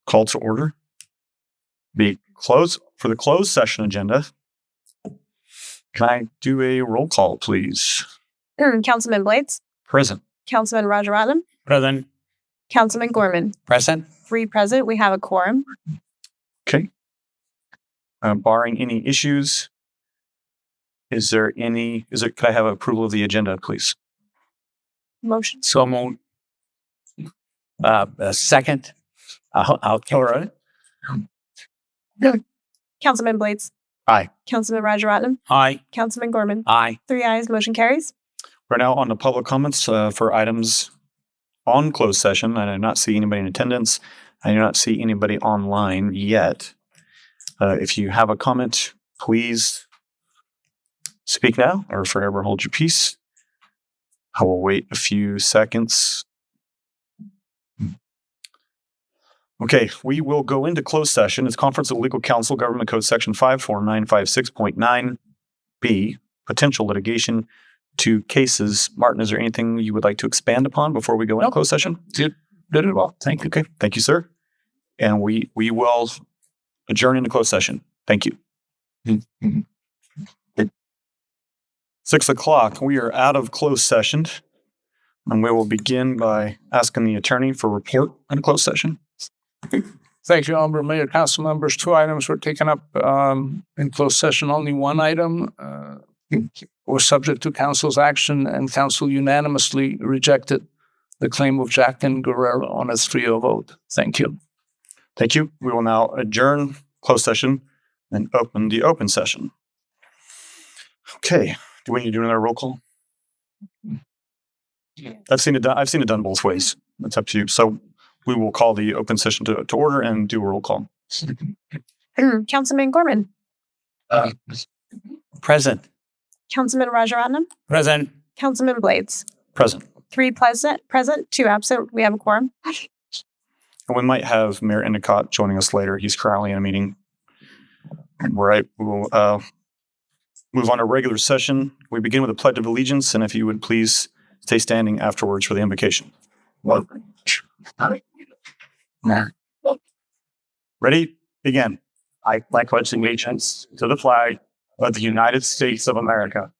Call to order. For the closed session agenda, can I do a roll call, please? Councilman Blades, Present. Councilman Rajaratnam, Present. Councilman Gorman. Present. 3 present. We have a quorum. Okay. Barring any issues, could I have approval of the agenda, please? Motion. So moved. Second. All right. Councilman Blades, Aye. Councilman Rajaratnam, Aye. Councilman Gorman. Aye. 3 ayes. Motion carries. We're now on to public comments for items on closed session. I do not see anybody in attendance. I do not see anybody online yet. If you have a comment, please speak now or forever hold your peace. I will wait a few seconds. Okay, we will go into closed session. It's Conference of Legal Counsel, Government Code Section 54956.9B, potential litigation to cases. Martin, is there anything you would like to expand upon before we go into closed session? Did it well. Thank you. Okay, thank you, sir. And we will adjourn into closed session. Thank you. 6 o'clock, we are out of closed session. And we will begin by asking the attorney for report in closed session. Thank you, Honorable Mayor, council members. 2 items were taken up in closed session. Only 1 item was subject to council's action, and council unanimously rejected the claim of Jack and Guerrero on a 3-0 vote. Thank you. Thank you. We will now adjourn closed session and open the open session. Okay. Do we need to do another roll call? I've seen it done both ways. It's up to you. So we will call the open session to order and do a roll call. Councilman Gorman, Present. Councilman Rajaratnam, Present. Councilman Blades. Present. 3 present, 2 absent. We have a quorum. And we might have Mayor Endicott joining us later. He's currently in a meeting. All right. We will move on to regular session. We begin with a pledge of allegiance, and if you would please stay standing afterwards for the invocation. Ready? Begin. I pledge allegiance to the flag of the United States of America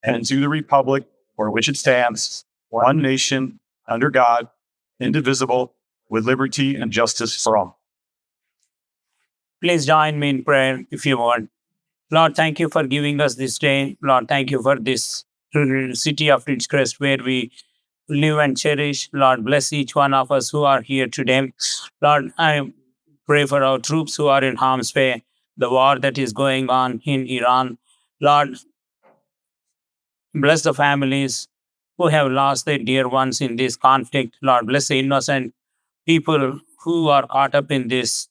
and to the republic for which it stands, one nation, under God, indivisible, with liberty and justice for all. Please join me in prayer if you want. Lord, thank you for giving us this day. Lord, thank you for this city of Ridgecrest where we live and cherish. Lord, bless each one of us who are here today. Lord, I pray for our troops who are in harm's way, the war that is going on in Iran. Lord, bless the families who have lost their dear ones in this conflict. Lord, bless the innocent people who are caught up in this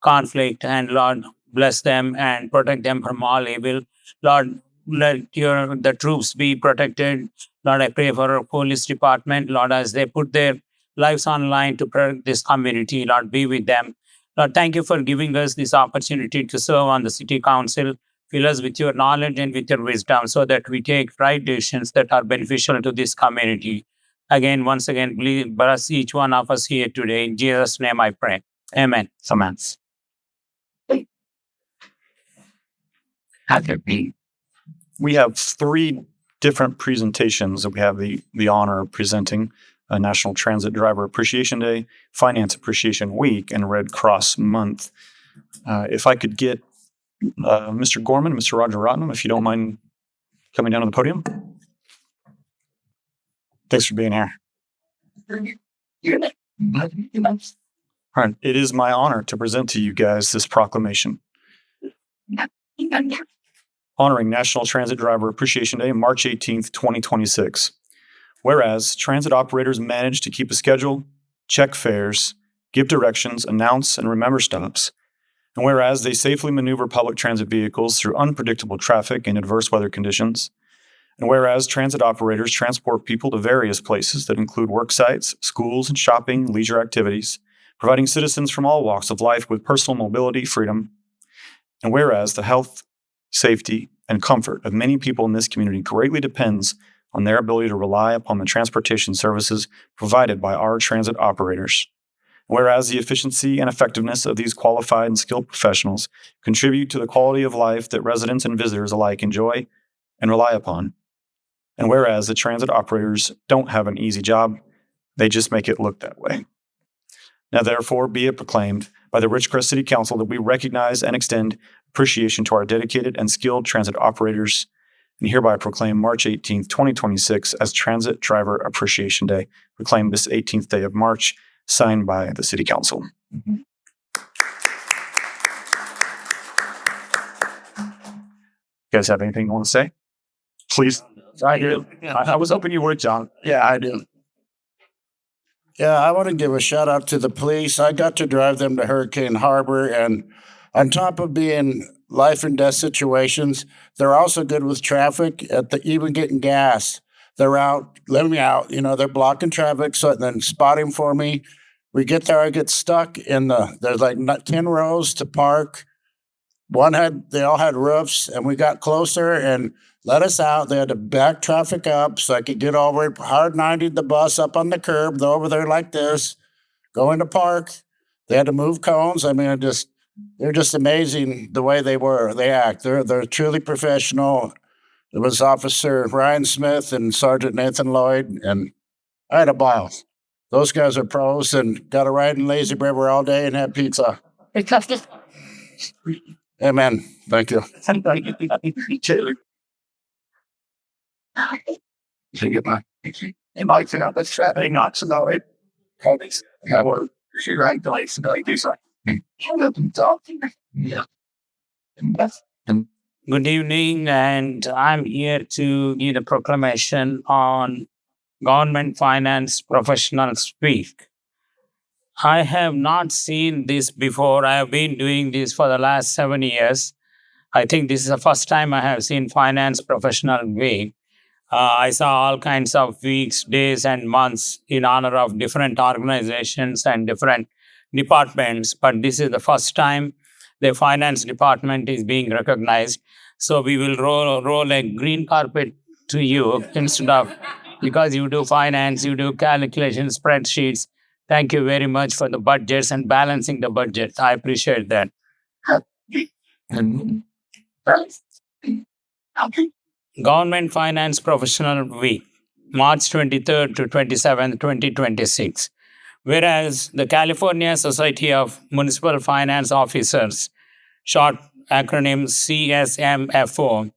conflict. And Lord, bless them and protect them from all evil. Lord, let the troops be protected. Lord, I pray for our police department. Lord, as they put their lives on line to protect this community, Lord, be with them. Lord, thank you for giving us this opportunity to serve on the city council. Fill us with your knowledge and with your wisdom so that we take right decisions that are beneficial to this community. Once again, please bless each one of us here today. In Jesus' name I pray. Amen. Amen. We have 3 different presentations that we have the honor of presenting. National Transit Driver Appreciation Day, Finance Appreciation Week, and Red Cross Month. If I could get Mr. Gorman and Mr. Rajaratnam, if you don't mind coming down to the podium. Thanks for being here. All right. It is my honor to present to you guys this proclamation. Honoring National Transit Driver Appreciation Day, March 18th, 2026. Whereas transit operators manage to keep a schedule, check fares, give directions, announce and remember stops. And whereas they safely maneuver public transit vehicles through unpredictable traffic and adverse weather conditions. And whereas transit operators transport people to various places that include work sites, schools and shopping, leisure activities, providing citizens from all walks of life with personal mobility, freedom. And whereas the health, safety, and comfort of many people in this community greatly depends on their ability to rely upon the transportation services provided by our transit operators. Whereas the efficiency and effectiveness of these qualified and skilled professionals contribute to the quality of life that residents and visitors alike enjoy and rely upon. And whereas the transit operators don't have an easy job, they just make it look that way. Now, therefore, be it proclaimed by the Ridgecrest City Council that we recognize and extend appreciation to our dedicated and skilled transit operators, and hereby proclaim March 18th, 2026 as Transit Driver Appreciation Day. Proclaim this 18th day of March, signed by the City Council. You guys have anything you want to say? Please. I do. I was hoping you would, John. Yeah, I do. Yeah, I want to give a shout out to the police. I got to drive them to Hurricane Harbor, and on top of being life and death situations, they're also good with traffic even getting gas. They're out, letting me out, they're blocking traffic, so then spotting for me. We get there, I get stuck there's like 10 rows to park. They all had roofs, and we got closer and let us out. They had to back traffic up so I could get over it. Hard 90'd the bus up on the curb. They're over there like this, going to park. They had to move cones. I mean, they're just amazing the way they act. They're truly professional. It was Officer Ryan Smith and Sergeant Nathan Lloyd, and I had a ball. Those guys are pros and got to ride in Lazy River all day and have pizza. Amen. Thank you. They might say, that's traffic, not to know it. She right place and do something. Yeah. Good evening, and I'm here to give a proclamation on Government Finance Professionals Week. I have not seen this before. I have been doing this for the last 7 years. I think this is the first time I have seen Finance Professional Week. I saw all kinds of weeks, days, and months in honor of different organizations and different departments, but this is the first time the finance department is being recognized. So we will roll a green carpet to you instead of, because you do finance, you do calculations, spreadsheets. Thank you very much for the budgets and balancing the budget. I appreciate that. Government Finance Professional Week, March 23rd to 27th, 2026. Whereas the California Society of Municipal Finance Officers, short acronym CSMFO,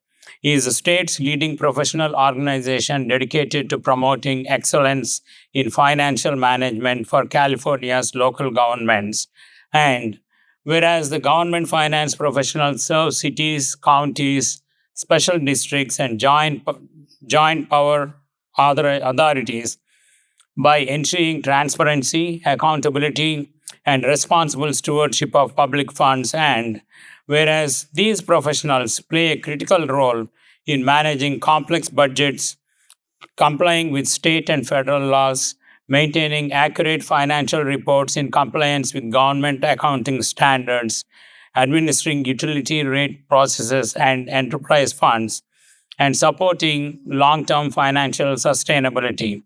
is the state's leading professional organization dedicated to promoting excellence in financial management for California's local governments. And whereas the government finance professionals serve cities, counties, special districts, and joint power authorities by ensuring transparency, accountability, and responsible stewardship of public funds. And whereas these professionals play a critical role in managing complex budgets, complying with state and federal laws, maintaining accurate financial reports in compliance with government accounting standards, administering utility rate processes and enterprise funds, and supporting long-term financial sustainability.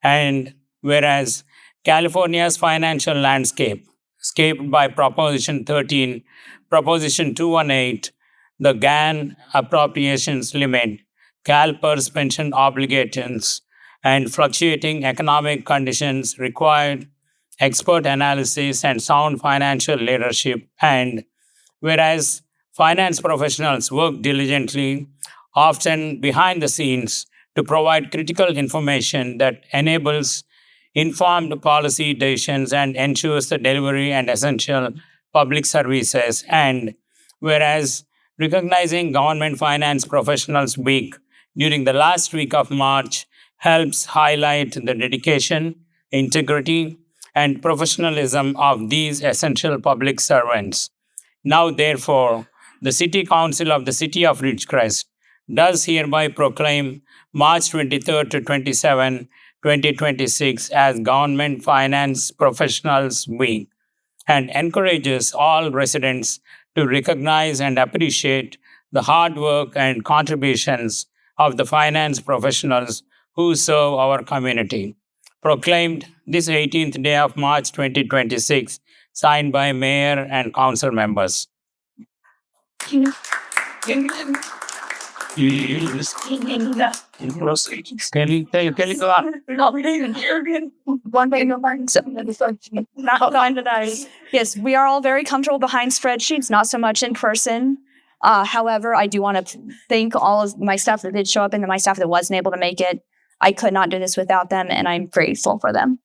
And whereas California's financial landscape, shaped by Proposition 13, Proposition 218, the GAN appropriations limit, CalPERS pension obligations, and fluctuating economic conditions required expert analysis and sound financial leadership. And whereas finance professionals work diligently, often behind the scenes, to provide critical information that enables informed policy decisions and ensures the delivery and essential public services. And whereas recognizing Government Finance Professionals Week during the last week of March helps highlight the dedication, integrity, and professionalism of these essential public servants. Now, therefore, the City Council of the City of Ridgecrest does hereby proclaim March 23rd to 27, 2026 as Government Finance Professionals Week and encourages all residents to recognize and appreciate the hard work and contributions of the finance professionals who serve our community. proclaimed this 18th day of March 2026, signed by Mayor and Council members. Can you go on? Yes, we are all very comfortable behind spreadsheets, not so much in person. However, I do want to thank all of my staff that did show up and my staff that wasn't able to make it. I could not do this without them, and I'm grateful for them.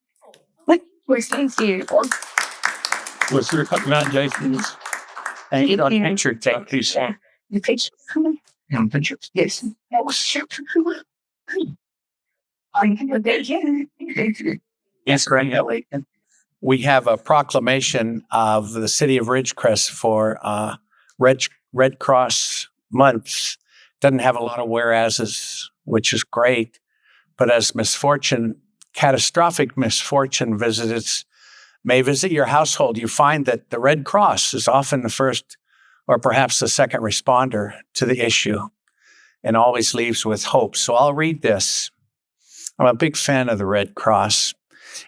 Thank you. What's your congratulations? And you don't enter, thank you, sir. Yes. Yes, Greg. We have a proclamation of the city of Ridgecrest for Red Cross Month. Doesn't have a lot of whereases, which is great. But as catastrophic misfortune may visit your household, you find that the Red Cross is often the first or perhaps the second responder to the issue and always leaves with hope. So I'll read this. I'm a big fan of the Red Cross.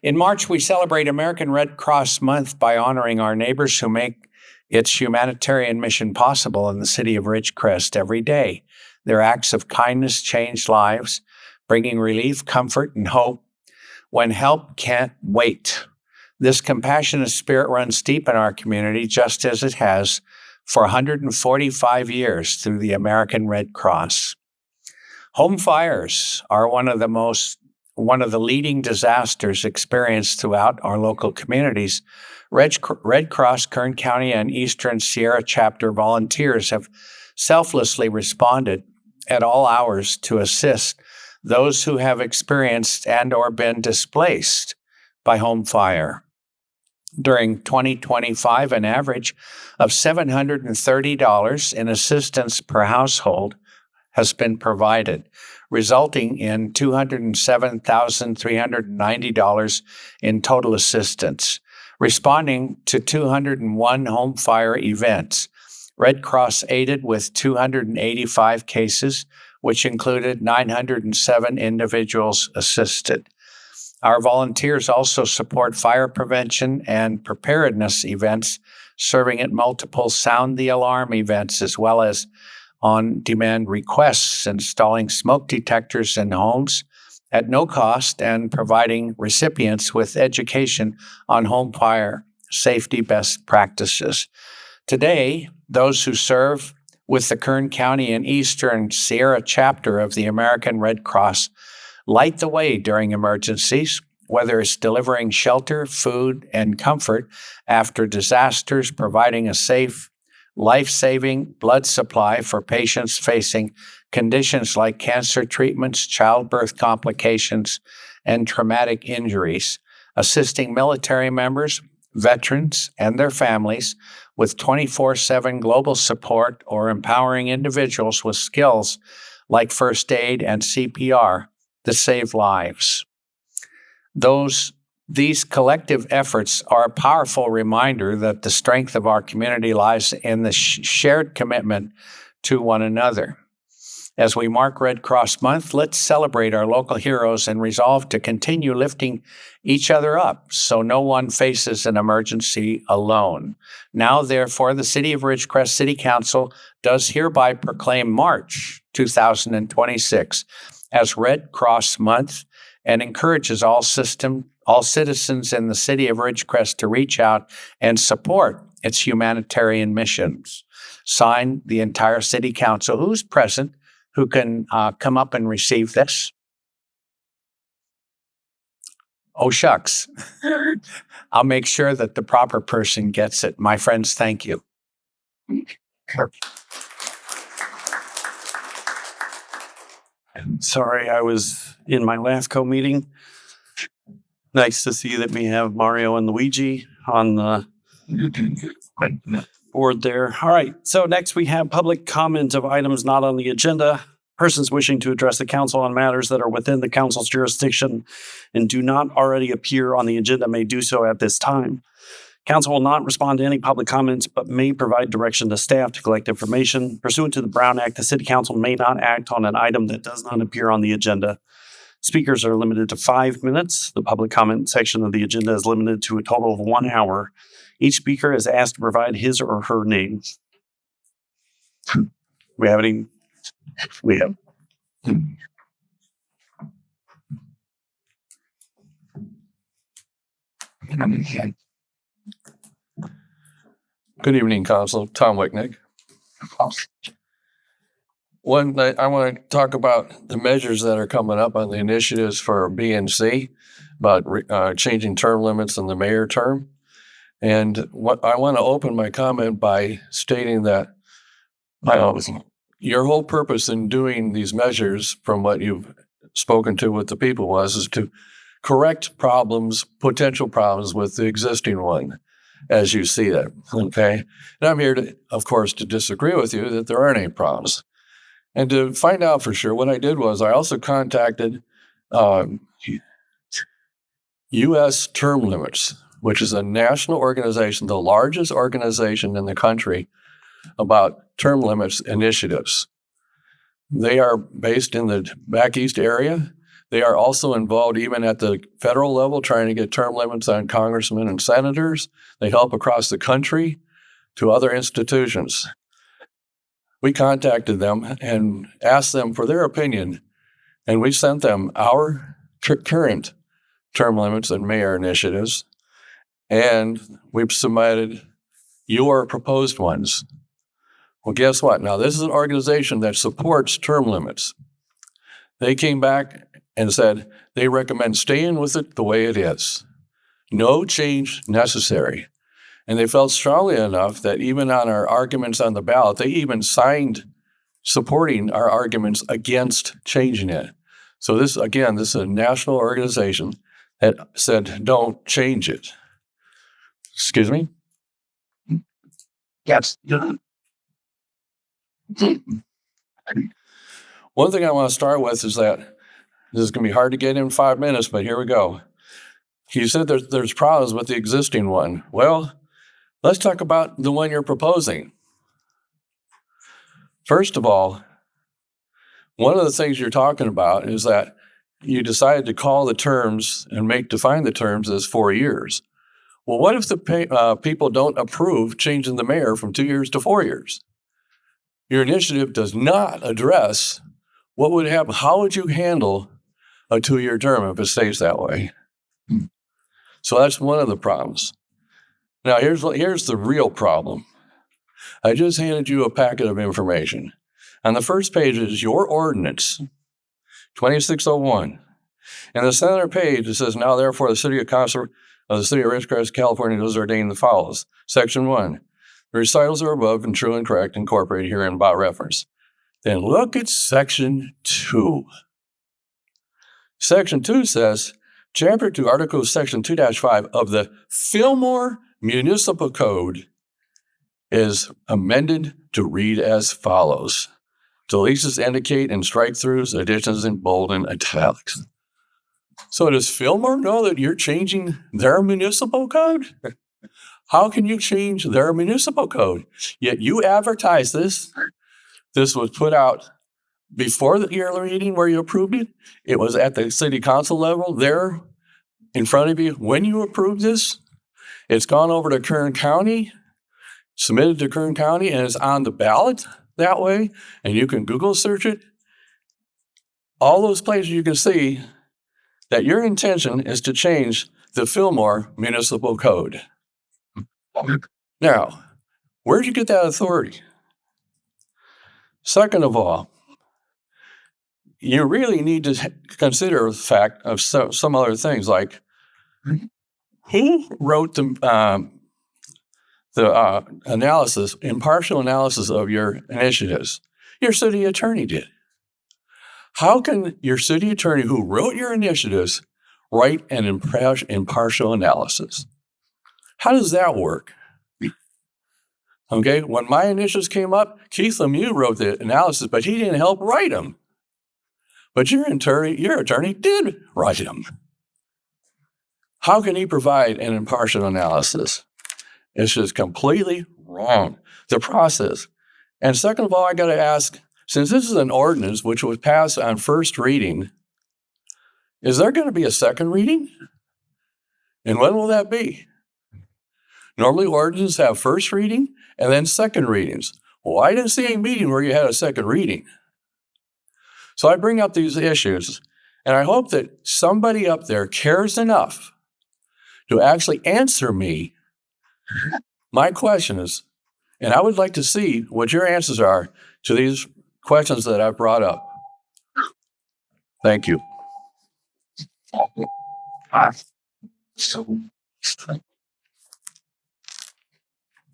In March, we celebrate American Red Cross Month by honoring our neighbors who make its humanitarian mission possible in the city of Ridgecrest every day. Their acts of kindness change lives, bringing relief, comfort, and hope when help can't wait. This compassionate spirit runs deep in our community, just as it has for 145 years through the American Red Cross. Home fires are one of the leading disasters experienced throughout our local communities. Red Cross Kern County and Eastern Sierra Chapter volunteers have selflessly responded at all hours to assist those who have experienced and or been displaced by home fire. During 2025, an average of $730 in assistance per household has been provided, resulting in $207,390 in total assistance. Responding to 201 home fire events, Red Cross aided with 285 cases, which included 907 individuals assisted. Our volunteers also support fire prevention and preparedness events, serving at multiple sound the alarm events, as well as on-demand requests, installing smoke detectors in homes at no cost and providing recipients with education on home fire safety best practices. Today, those who serve with the Kern County and Eastern Sierra Chapter of the American Red Cross light the way during emergencies, whether it's delivering shelter, food, and comfort after disasters, providing a safe, life-saving blood supply for patients facing conditions like cancer treatments, childbirth complications, and traumatic injuries, assisting military members, veterans, and their families with 24/7 global support, or empowering individuals with skills like first aid and CPR that save lives. These collective efforts are a powerful reminder that the strength of our community lies in the shared commitment to one another. As we mark Red Cross Month, let's celebrate our local heroes and resolve to continue lifting each other up so no one faces an emergency alone. Now, therefore, the City of Ridgecrest City Council does hereby proclaim March 2026 as Red Cross Month and encourages all citizens in the City of Ridgecrest to reach out and support its humanitarian missions. Signed, the entire City Council. Who's present? Who can come up and receive this? Oh, shucks. I'll make sure that the proper person gets it. My friends, thank you. Sorry, I was in my LAFCO meeting. Nice to see that we have Mario and Luigi on the board there. All right, so next we have public comment of items not on the agenda. Persons wishing to address the council on matters that are within the council's jurisdiction and do not already appear on the agenda may do so at this time. Council will not respond to any public comments, but may provide direction to staff to collect information. Pursuant to the Brown Act, the City Council may not act on an item that does not appear on the agenda. Speakers are limited to 5 minutes. The public comment section of the agenda is limited to a total of 1 hour. Each speaker is asked to provide his or her name. We have any? We have. Good evening, Council. Tom Wicknick. One, I want to talk about the measures that are coming up on the initiatives for BNC about changing term limits in the mayor term. And what I want to open my comment by stating that your whole purpose in doing these measures, from what you've spoken to with the people, is to correct problems, potential problems with the existing one as you see it. Okay. And I'm here to, of course, to disagree with you that there aren't any problems. And to find out for sure, what I did was I also contacted U.S. Term Limits, which is a national organization, the largest organization in the country about term limits initiatives. They are based in the back east area. They are also involved even at the federal level, trying to get term limits on congressmen and senators. They help across the country to other institutions. We contacted them and asked them for their opinion, and we sent them our current term limits and mayor initiatives, and we've submitted your proposed ones. Well, guess what? Now, this is an organization that supports term limits. They came back and said they recommend staying with it the way it is. No change necessary. And they felt strongly enough that even on our arguments on the ballot, they even signed supporting our arguments against changing it. So this is a national organization that said, don't change it. Excuse me? Yes. One thing I want to start with is that this is going to be hard to get in 5 minutes, but here we go. You said there's problems with the existing one. Well, let's talk about the one you're proposing. First of all, one of the things you're talking about is that you decided to call the terms and define the terms as 4 years. Well, what if the people don't approve changing the mayor from 2 years to 4 years? Your initiative does not address what would happen. How would you handle a 2-year term if it stays that way? So that's one of the problems. Now, here's the real problem. I just handed you a packet of information. On the first page is your ordinance, 2601. And the center page, it says, now therefore the City of Council of the City of Ridgecrest, California does ordain the follows. Section 1, the recitals are above and true and correct, incorporated herein by reference. Then look at Section 2. Section 2 says, Chapter 2, Article Section 2-5 of the Fillmore Municipal Code is amended to read as follows. Deletions indicate and strike-throughs, additions in bold and italics. So does Fillmore know that you're changing their municipal code? How can you change their municipal code? Yet you advertise this. This was put out before the yearly meeting where you approved it. It was at the city council level there in front of you when you approved this. It's gone over to Kern County, submitted to Kern County, and it's on the ballot that way. And you can Google search it. All those places you can see that your intention is to change the Fillmore Municipal Code. Now, where'd you get that authority? Second of all, you really need to consider the fact of some other things, like who wrote the analysis, impartial analysis of your initiatives? Your city attorney did. How can your city attorney who wrote your initiatives write an impartial analysis? How does that work? Okay, when my initiatives came up, Keith Lemieux wrote the analysis, but he didn't help write them. But your attorney did write them. How can he provide an impartial analysis? It's just completely wrong, the process. And second of all, I got to ask, since this is an ordinance which was passed on first reading, Is there going to be a second reading? And when will that be? Normally ordinances have first reading and then second readings. Well, I didn't see any meeting where you had a second reading. So I bring up these issues, and I hope that somebody up there cares enough to actually answer me my questions. And I would like to see what your answers are to these questions that I've brought up. Thank you.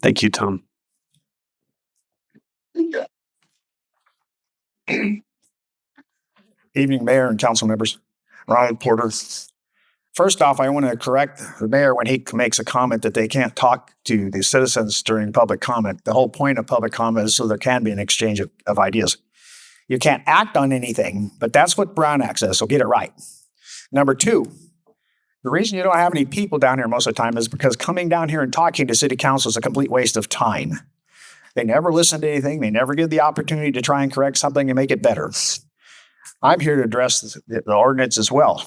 Thank you, Tom. Evening, Mayor and council members. Ryan Porter. First off, I want to correct the mayor when he makes a comment that they can't talk to the citizens during public comment. The whole point of public comment is so there can be an exchange of ideas. You can't act on anything, but that's what Brown Act says, so get it right. Number two, the reason you don't have any people down here most of the time is because coming down here and talking to city council is a complete waste of time. They never listen to anything. They never get the opportunity to try and correct something and make it better. I'm here to address the ordinance as well,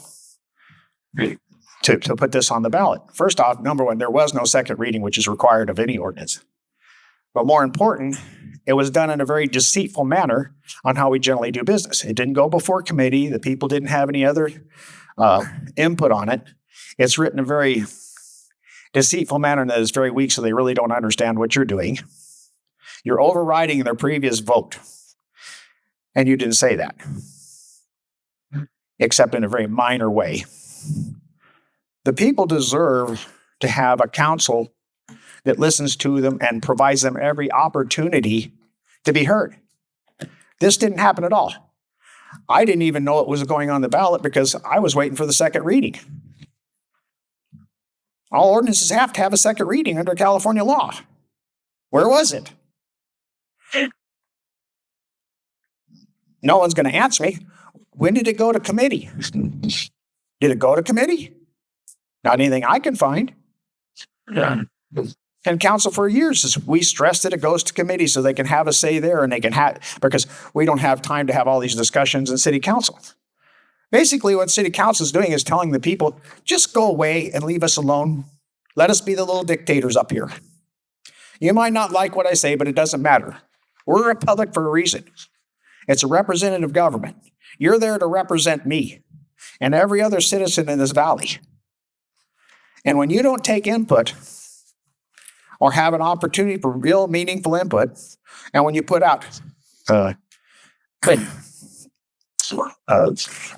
to put this on the ballot. First off, number one, there was no second reading, which is required of any ordinance. But more important, it was done in a very deceitful manner on how we generally do business. It didn't go before committee. The people didn't have any other input on it. It's written in a very deceitful manner that is very weak, so they really don't understand what you're doing. You're overriding their previous vote. And you didn't say that, except in a very minor way. The people deserve to have a council that listens to them and provides them every opportunity to be heard. This didn't happen at all. I didn't even know it was going on the ballot because I was waiting for the second reading. All ordinances have to have a second reading under California law. Where was it? No one's going to answer me. When did it go to committee? Did it go to committee? Not anything I can find. And council for years, we stress that it goes to committee so they can have a say there and they can have, because we don't have time to have all these discussions in city council. Basically, what city council is doing is telling the people, just go away and leave us alone. Let us be the little dictators up here. You might not like what I say, but it doesn't matter. We're a republic for a reason. It's a representative government. You're there to represent me and every other citizen in this valley. And when you don't take input or have an opportunity for real meaningful input, and when you put out, I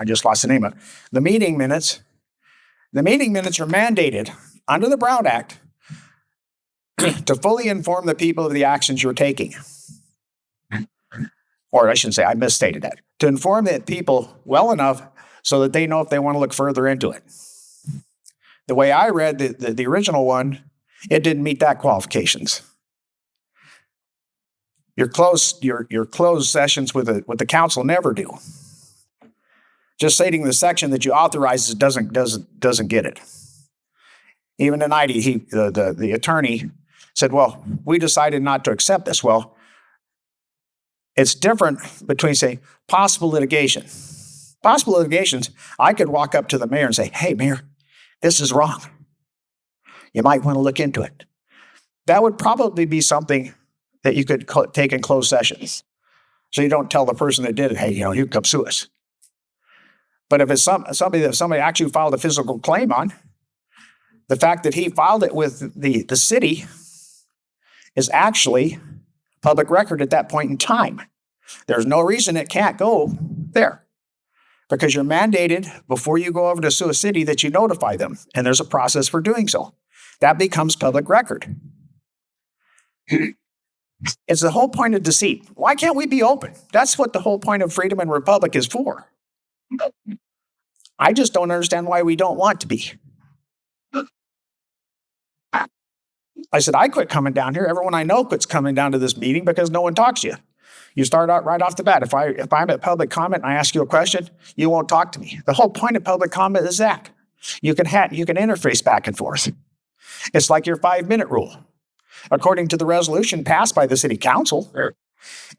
just lost the name of it, the meeting minutes are mandated under the Brown Act to fully inform the people of the actions you're taking. Or I shouldn't say, I misstated that. To inform the people well enough so that they know if they want to look further into it. The way I read the original one, it didn't meet that qualifications. Your closed sessions with the council never do. Just stating the section that you authorize doesn't get it. Even tonight, the attorney said, "Well, we decided not to accept this." Well, it's different between, say, possible litigation. Possible litigations, I could walk up to the mayor and say, "Hey, Mayor, this is wrong. You might want to look into it." That would probably be something that you could take in closed sessions. So you don't tell the person that did it, "Hey, you can come sue us." But if it's somebody that somebody actually filed a physical claim on, the fact that he filed it with the city is actually public record at that point in time. There's no reason it can't go there, because you're mandated before you go over to sue a city that you notify them, and there's a process for doing so. That becomes public record. It's the whole point of deceit. Why can't we be open? That's what the whole point of freedom and republic is for. I just don't understand why we don't want to be. I said, I quit coming down here. Everyone I know quits coming down to this meeting because no one talks to you. You start out right off the bat. If I'm at public comment and I ask you a question, you won't talk to me. The whole point of public comment is that you can interface back and forth. It's like your 5-minute rule. According to the resolution passed by the city council,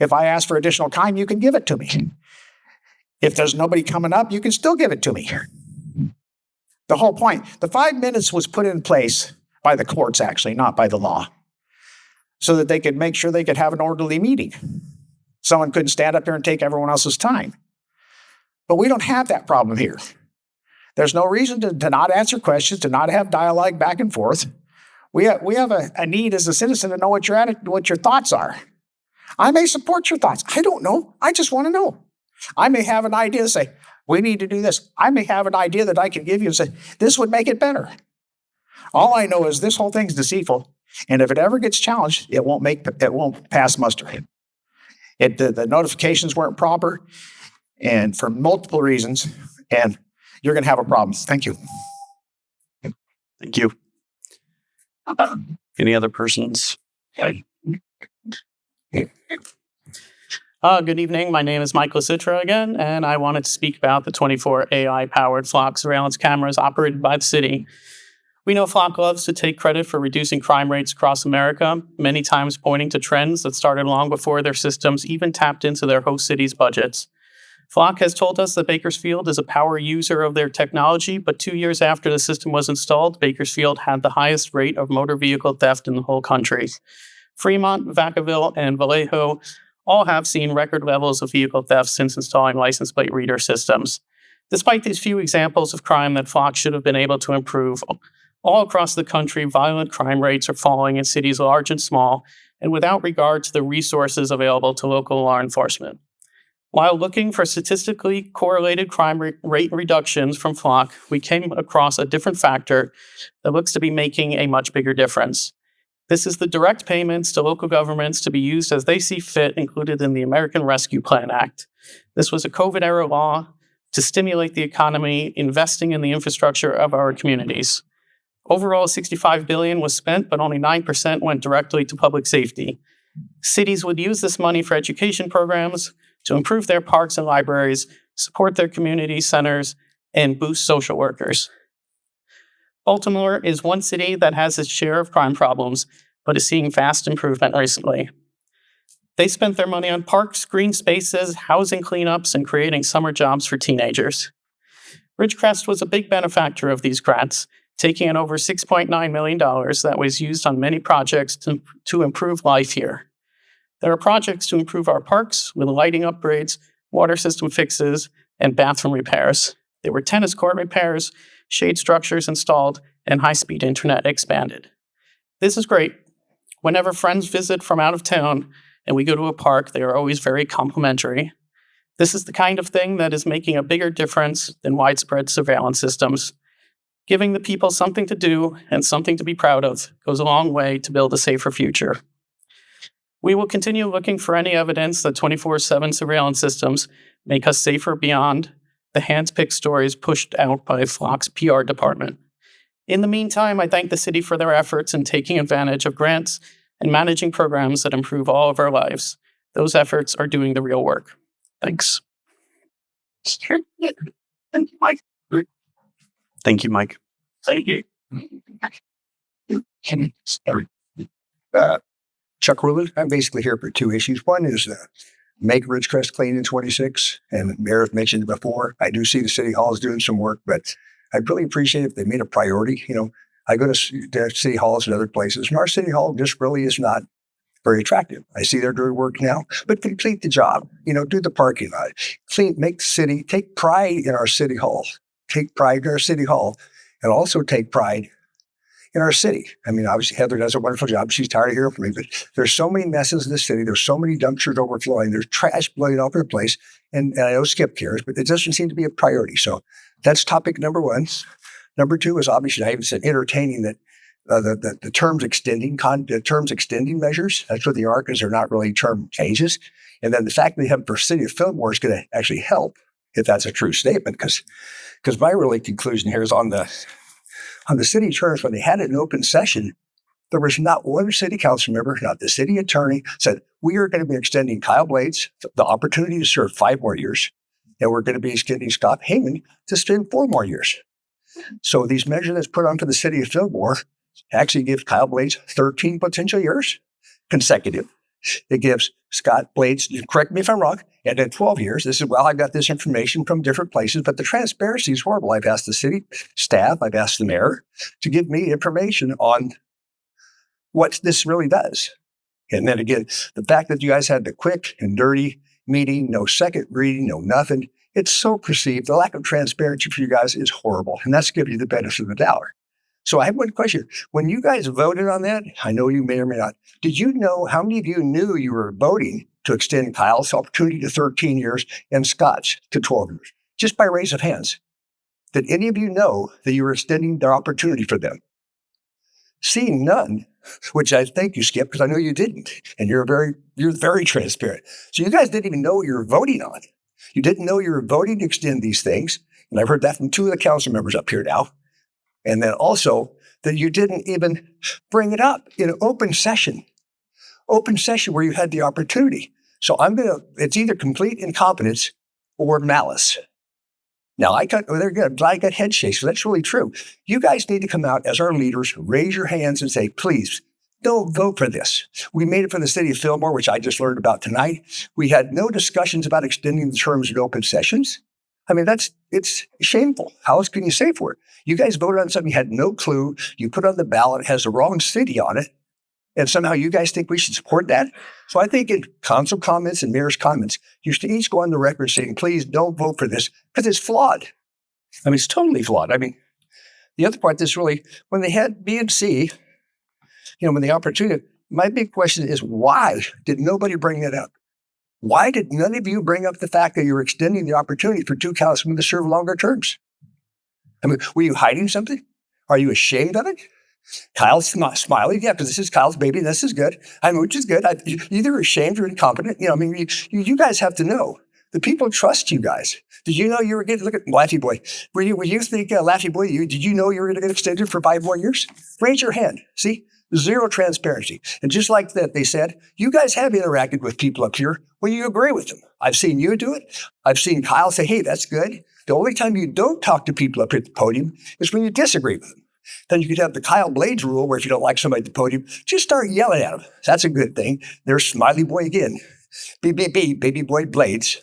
if I ask for additional time, you can give it to me. If there's nobody coming up, you can still give it to me. The whole point. The 5 minutes was put in place by the courts, actually, not by the law, so that they could make sure they could have an orderly meeting. Someone couldn't stand up there and take everyone else's time. But we don't have that problem here. There's no reason to not answer questions, to not have dialogue back and forth. We have a need as a citizen to know what your thoughts are. I may support your thoughts. I don't know. I just want to know. I may have an idea to say, we need to do this. I may have an idea that I can give you and say, this would make it better. All I know is this whole thing's deceitful. And if it ever gets challenged, it won't pass muster. The notifications weren't proper, and for multiple reasons, and you're going to have a problem. Thank you. Thank you. Any other persons? Good evening. My name is Michael Citra again, and I wanted to speak about the 24 AI-powered Flock surveillance cameras operated by the city. We know Flock loves to take credit for reducing crime rates across America, many times pointing to trends that started long before their systems even tapped into their host cities' budgets. Flock has told us that Bakersfield is a power user of their technology, but 2 years after the system was installed, Bakersfield had the highest rate of motor vehicle theft in the whole country. Fremont, Vacaville, and Vallejo all have seen record levels of vehicle theft since installing license plate reader systems. Despite these few examples of crime that Flock should have been able to improve, all across the country, violent crime rates are falling in cities large and small, and without regard to the resources available to local law enforcement. While looking for statistically correlated crime rate reductions from Flock, we came across a different factor that looks to be making a much bigger difference. This is the direct payments to local governments to be used as they see fit, included in the American Rescue Plan Act. This was a COVID-era law to stimulate the economy, investing in the infrastructure of our communities. Overall, $65 billion was spent, but only 9% went directly to public safety. Cities would use this money for education programs, to improve their parks and libraries, support their community centers, and boost social workers. Baltimore is one city that has its share of crime problems, but is seeing vast improvement recently. They spent their money on parks, green spaces, housing cleanups, and creating summer jobs for teenagers. Ridgecrest was a big benefactor of these grants, taking in over $6.9 million that was used on many projects to improve life here. There are projects to improve our parks with lighting upgrades, water system fixes, and bathroom repairs. There were tennis court repairs, shade structures installed, and high-speed internet expanded. This is great. Whenever friends visit from out of town and we go to a park, they are always very complimentary. This is the kind of thing that is making a bigger difference than widespread surveillance systems. Giving the people something to do and something to be proud of goes a long way to build a safer future. We will continue looking for any evidence that 24/7 surveillance systems make us safer beyond the hand-picked stories pushed out by Flock's PR department. In the meantime, I thank the city for their efforts in taking advantage of grants and managing programs that improve all of our lives. Those efforts are doing the real work. Thanks. Thank you, Mike. Thank you, Mike. Thank you. Chuck Rulin. I'm basically here for two issues. One is make Ridgecrest clean in 26. And Mayor mentioned it before. I do see the city hall is doing some work, but I'd really appreciate if they made a priority. You know, I go to city halls and other places, and our city hall just really is not very attractive. I see they're doing work now, but complete the job. You know, do the parking lot, clean, make the city, take pride in our city hall, take pride in our city hall, and also take pride in our city. I mean, obviously Heather does a wonderful job. She's tired of hearing from me, but there's so many messes in the city. There's so many dumpsters overflowing. There's trash blowing all over the place. And I know Skip cares, but it doesn't seem to be a priority. So that's topic number one. Number two is obviously, I even said entertaining that the terms extending measures. That's what they are, because they're not really term changes. And then the fact that they have for city of Fillmore is going to actually help if that's a true statement. Because my really conclusion here is on the city terms, when they had it in open session, there was not one city council member, not the city attorney, said, we are going to be extending Kyle Blades the opportunity to serve 5 more years. And we're going to be extending Scott Heyman to serve 4 more years. So these measures that's put onto the city of Fillmore actually gives Kyle Blades 13 potential years consecutive. It gives Scott Blades, correct me if I'm wrong, and in 12 years, this is, well, I got this information from different places, but the transparency is horrible. I've asked the city staff, I've asked the mayor to give me information on what this really does. And then again, the fact that you guys had the quick and dirty meeting, no second reading, no nothing, it's so perceived. The lack of transparency for you guys is horrible. And that's giving you the benefit of the doubt. So I have one question. When you guys voted on that, I know you may or may not, did you know how many of you knew you were voting to extend Kyle's opportunity to 13 years and Scott's to 12 years? Just by raise of hands. Did any of you know that you were extending their opportunity for them? Seeing none, which I thank you, Skip, because I know you didn't. And you're very transparent. So you guys didn't even know what you were voting on. You didn't know you were voting to extend these things. And I've heard that from 2 of the council members up here now. And then also that you didn't even bring it up in an open session where you had the opportunity. So it's either complete incompetence or malice. Now, they're good. I'm glad I got head shakes, so that's really true. You guys need to come out as our leaders, raise your hands and say, please, don't vote for this. We made it for the city of Fillmore, which I just learned about tonight. We had no discussions about extending the terms in open sessions. I mean, it's shameful. How else can you say for it? You guys voted on something you had no clue. You put on the ballot, it has the wrong city on it. And somehow you guys think we should support that? So I think in council comments and mayor's comments, you should each go on the record saying, please don't vote for this because it's flawed. I mean, it's totally flawed. I mean, the other part that's really, when they had B and C, when the opportunity, my big question is, why did nobody bring that up? Why did none of you bring up the fact that you're extending the opportunity for 2 councilmen to serve longer terms? I mean, were you hiding something? Are you ashamed of it? Kyle's smiling. Yeah, because this is Kyle's baby. And this is good. I mean, which is good. You're either ashamed or incompetent. You guys have to know. The people trust you guys. Did you know you were getting, look at Laffy Boy. Were you think, Laffy Boy, did you know you were going to get extended for 5 more years? Raise your hand. See? Zero transparency. And just like that, they said, you guys have interacted with people up here when you agree with them. I've seen you do it. I've seen Kyle say, hey, that's good. The only time you don't talk to people up here at the podium is when you disagree with them. Then you could have the Kyle Blades rule where if you don't like somebody at the podium, just start yelling at them. That's a good thing. There's Smiley Boy again. Baby boy Blades.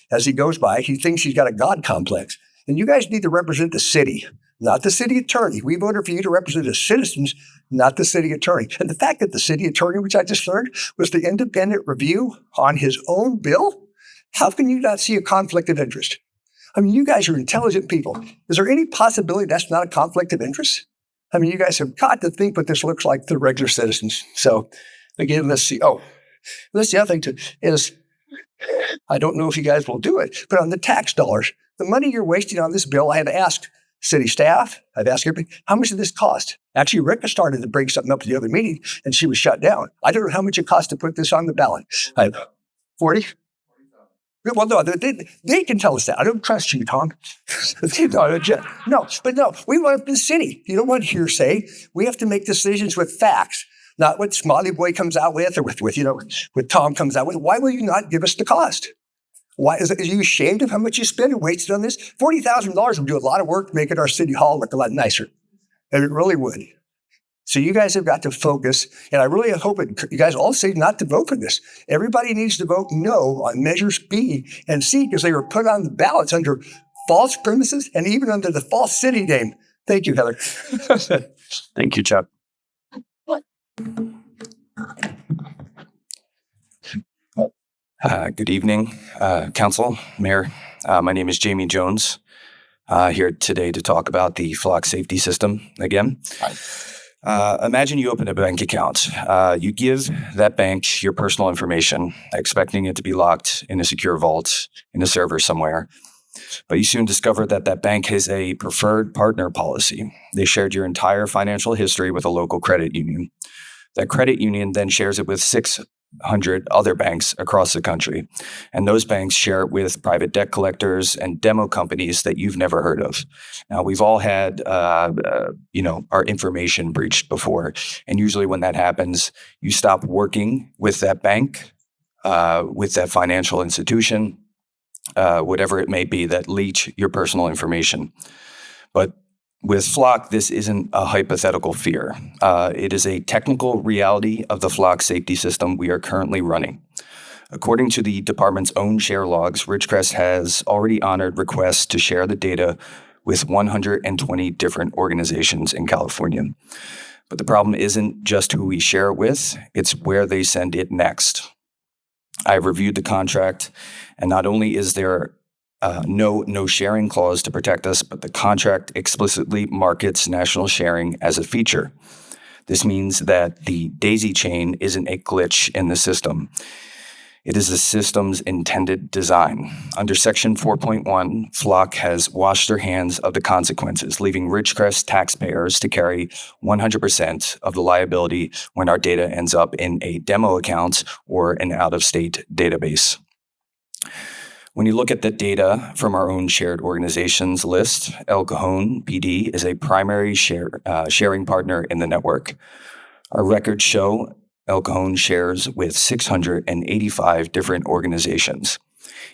As he goes by, he thinks he's got a God complex. And you guys need to represent the city, not the city attorney. We voted for you to represent the citizens, not the city attorney. And the fact that the city attorney, which I just learned, was the independent review on his own bill, how can you not see a conflict of interest? I mean, you guys are intelligent people. Is there any possibility that's not a conflict of interest? I mean, you guys have got to think what this looks like to regular citizens. So again, let's see. Oh, that's the other thing too, is I don't know if you guys will do it, but on the tax dollars, the money you're wasting on this bill, I had to ask city staff, I've asked everybody, how much did this cost? Actually, Rika started to bring something up at the other meeting and she was shut down. I don't know how much it cost to put this on the ballot. 40? Well, no, they can tell us that. I don't trust you, Tom. No, we want the city. You don't want hearsay. We have to make decisions with facts, not what Smiley Boy comes out with or with Tom comes out with. Why will you not give us the cost? Why are you ashamed of how much you spend and wasted on this? $40,000 would do a lot of work to make our city hall look a lot nicer. And it really would. So you guys have got to focus, and I really hope you guys all say not to vote for this. Everybody needs to vote no on measures B and C because they were put on the ballots under false premises and even under the false city name. Thank you, Heather. Thank you, Chuck. Good evening, Council, Mayor. My name is Jamie Jones, here today to talk about the flock safety system again. Imagine you open a bank account. You give that bank your personal information, expecting it to be locked in a secure vault in a server somewhere. But you soon discover that that bank has a preferred partner policy. They shared your entire financial history with a local credit union. That credit union then shares it with 600 other banks across the country. And those banks share it with private debt collectors and demo companies that you've never heard of. Now, we've all had, our information breached before. And usually when that happens, you stop working with that bank, with that financial institution, whatever it may be that leach your personal information. But With Flock, this isn't a hypothetical fear. It is a technical reality of the Flock safety system we are currently running. According to the department's own share logs, Ridgecrest has already honored requests to share the data with 120 different organizations in California. But the problem isn't just who we share it with, it's where they send it next. I've reviewed the contract, and not only is there no sharing clause to protect us, but the contract explicitly markets national sharing as a feature. This means that the daisy chain isn't a glitch in the system. It is the system's intended design. Under Section 4.1, Flock has washed their hands of the consequences, leaving Ridgecrest taxpayers to carry 100% of the liability when our data ends up in a demo account or an out-of-state database. When you look at the data from our own shared organizations list, El Cajon PD is a primary sharing partner in the network. Our records show El Cajon shares with 685 different organizations.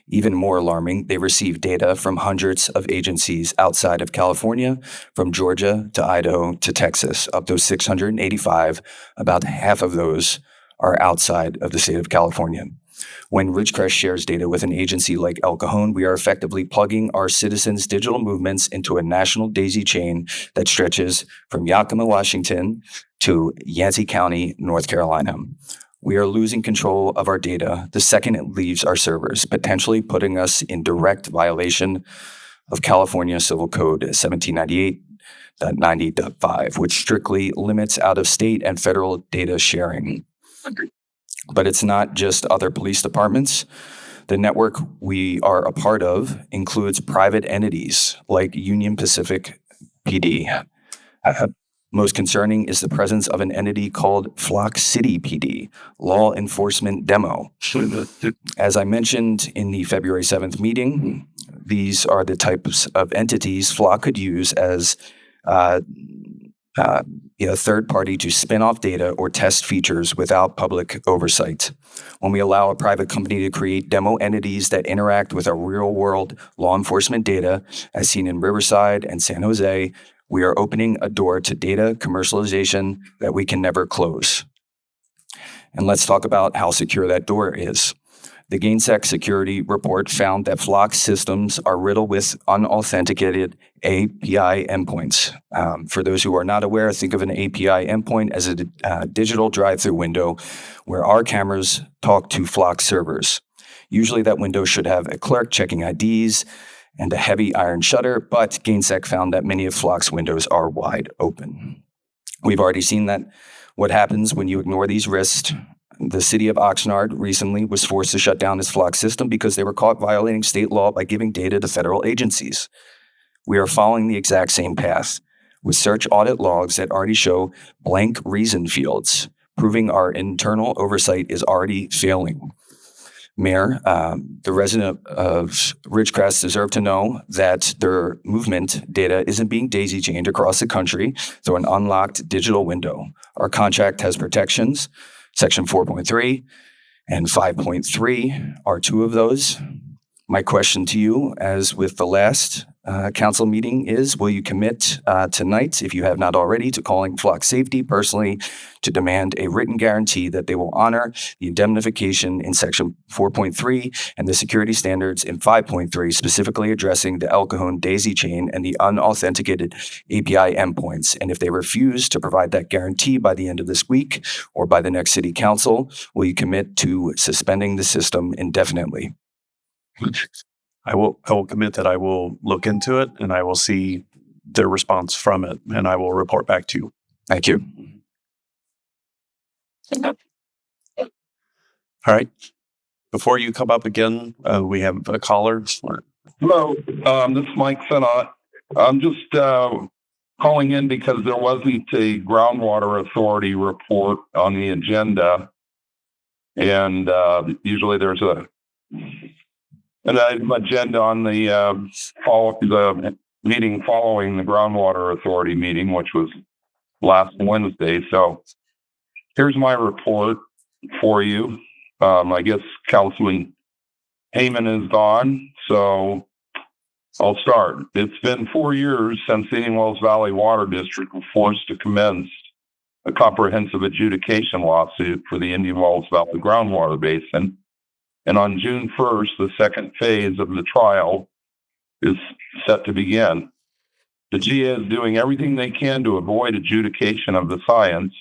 Even more alarming, they receive data from hundreds of agencies outside of California, from Georgia to Idaho to Texas. Of those 685, about half of those are outside of the state of California. When Ridgecrest shares data with an agency like El Cajon, we are effectively plugging our citizens' digital movements into a national daisy chain that stretches from Yakima, Washington to Yancey County, North Carolina. We are losing control of our data the second it leaves our servers, potentially putting us in direct violation of California Civil Code 1798.90.5, which strictly limits out-of-state and federal data sharing. But it's not just other police departments. The network we are a part of includes private entities like Union Pacific PD. Most concerning is the presence of an entity called Flock City PD, Law Enforcement Demo. As I mentioned in the February 7th meeting, these are the types of entities Flock could use as a third party to spin off data or test features without public oversight. When we allow a private company to create demo entities that interact with our real-world law enforcement data, as seen in Riverside and San Jose, we are opening a door to data commercialization that we can never close. And let's talk about how secure that door is. The GainSec security report found that Flock systems are riddled with unauthenticated API endpoints. For those who are not aware, think of an API endpoint as a digital drive-through window where our cameras talk to Flock servers. Usually that window should have a clerk checking IDs and a heavy iron shutter, but GainSec found that many of Flock's windows are wide open. We've already seen that what happens when you ignore these risks. The city of Oxnard recently was forced to shut down its Flock system because they were caught violating state law by giving data to federal agencies. We are following the exact same path with search audit logs that already show blank reason fields, proving our internal oversight is already failing. Mayor, the resident of Ridgecrest deserve to know that their movement data isn't being daisy chained across the country through an unlocked digital window. Our contract has protections. Section 4.3 and 5.3 are two of those. My question to you, as with the last council meeting, is will you commit tonight, if you have not already, to calling Flock Safety personally to demand a written guarantee that they will honor the indemnification in Section 4.3 and the security standards in 5.3, specifically addressing the El Cajon daisy chain and the unauthenticated API endpoints? And if they refuse to provide that guarantee by the end of this week or by the next city council, will you commit to suspending the system indefinitely? I will commit that I will look into it and I will see their response from it and I will report back to you. Thank you. All right. Before you come up again, we have a caller. Hello, this is Mike Senat. I'm just calling in because there wasn't a groundwater authority report on the agenda. And usually there's an agenda on the meeting following the groundwater authority meeting, which was last Wednesday. So here's my report for you. I guess Councilman Heyman is gone. So I'll start. It's been 4 years since the Indian Wells Valley Water District was forced to commence a comprehensive adjudication lawsuit for the Indian Wells Valley groundwater basin. And on June 1st, the second phase of the trial is set to begin. The GA is doing everything they can to avoid adjudication of the science,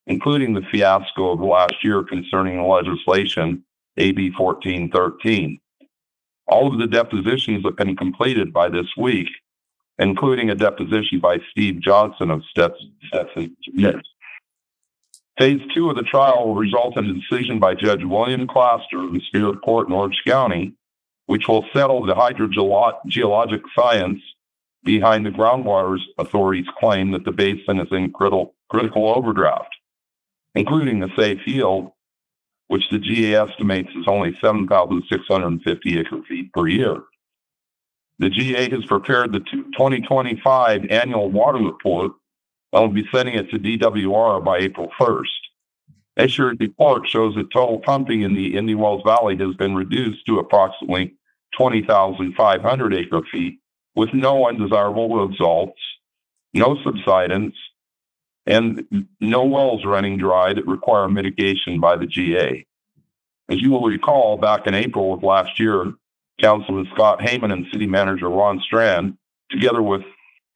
including the fiasco of last year concerning the legislation, AB 1413. All of the depositions have been completed by this week, including a deposition by Steve Johnson of Stetson. Phase 2 of the trial will result in a decision by Judge William Claster of the Superior Court in Orange County, which will settle the hydrogeologic science behind the Groundwater Authority's claim that the basin is in critical overdraft, including the safe yield, which the GA estimates is only 7,650 acre-feet per year. The GA has prepared the 2025 annual water report. I'll be sending it to DWR by April 1st. This year's report shows that total pumping in the Indian Wells Valley has been reduced to approximately 20,500 acre-feet, with no undesirable results, no subsidence, and no wells running dry that require mitigation by the GA. As you will recall, back in April of last year, Councilman Scott Heyman and City Manager Ron Strand, together with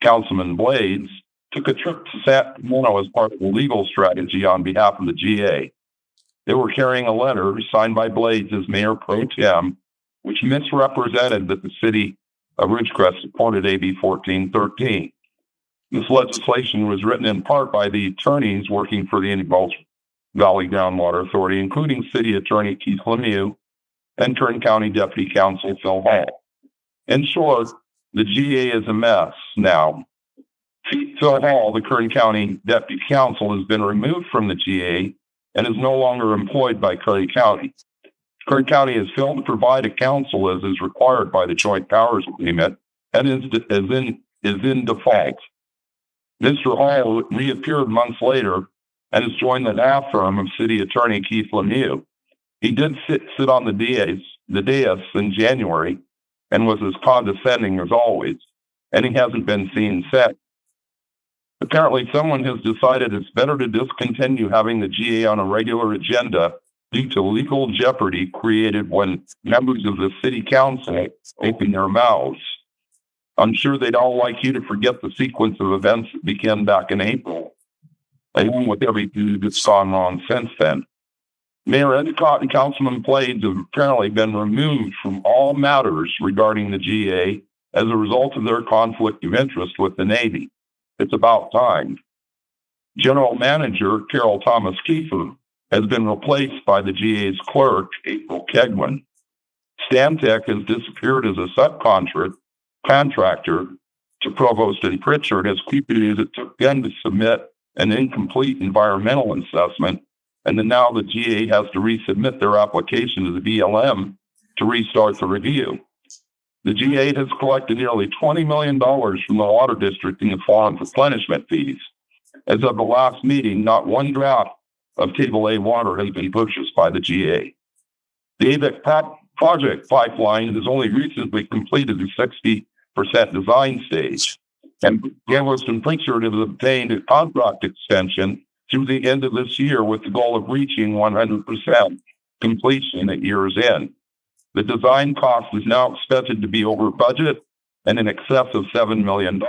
Councilman Blades, took a trip to Sacramento as part of the legal strategy on behalf of the GA. They were carrying a letter signed by Blades as Mayor Pro Tem, which misrepresented that the city of Ridgecrest supported AB 1413. This legislation was written in part by the attorneys working for the Indian Wells Valley Groundwater Authority, including City Attorney Keith Lemieux and Kern County Deputy Counsel Phil Hall. In short, the GA is a mess now. Phil Hall, the Kern County Deputy Counsel, has been removed from the GA and is no longer employed by Curry County. Kern County has failed to provide a counsel as is required by the Joint Powers Agreement and is in default. Mr. Hall reappeared months later and has joined the law firm of City Attorney Keith Lemieux. He did sit on the dais in January and was as condescending as always, and he hasn't been seen since. Apparently, someone has decided it's better to discontinue having the GA on a regular agenda due to legal jeopardy created when members of the city council open their mouths. I'm sure they'd all like you to forget the sequence of events that began back in April, along with everything that's gone wrong since then. Mayor Endicott and Councilman Blades have apparently been removed from all matters regarding the GA as a result of their conflict of interest with the Navy. It's about time. General Manager Carol Thomas Kiefer has been replaced by the GA's clerk, April Kegwin. Stantec has disappeared as a subcontractor to Provost and Pritchard as quickly as it took them to submit an incomplete environmental assessment, and then now the GA has to resubmit their application to the BLM to restart the review. The GA has collected nearly $20 million from the water district in the form of replenishment fees. As of the last meeting, not one drop of Table A water has been purchased by the GA. The AVIC project pipeline has only recently completed the 60% design stage, and Galveston and Pritchard have obtained a contract extension through the end of this year with the goal of reaching 100% completion at year's end. The design cost is now expected to be over budget and in excess of $7 million.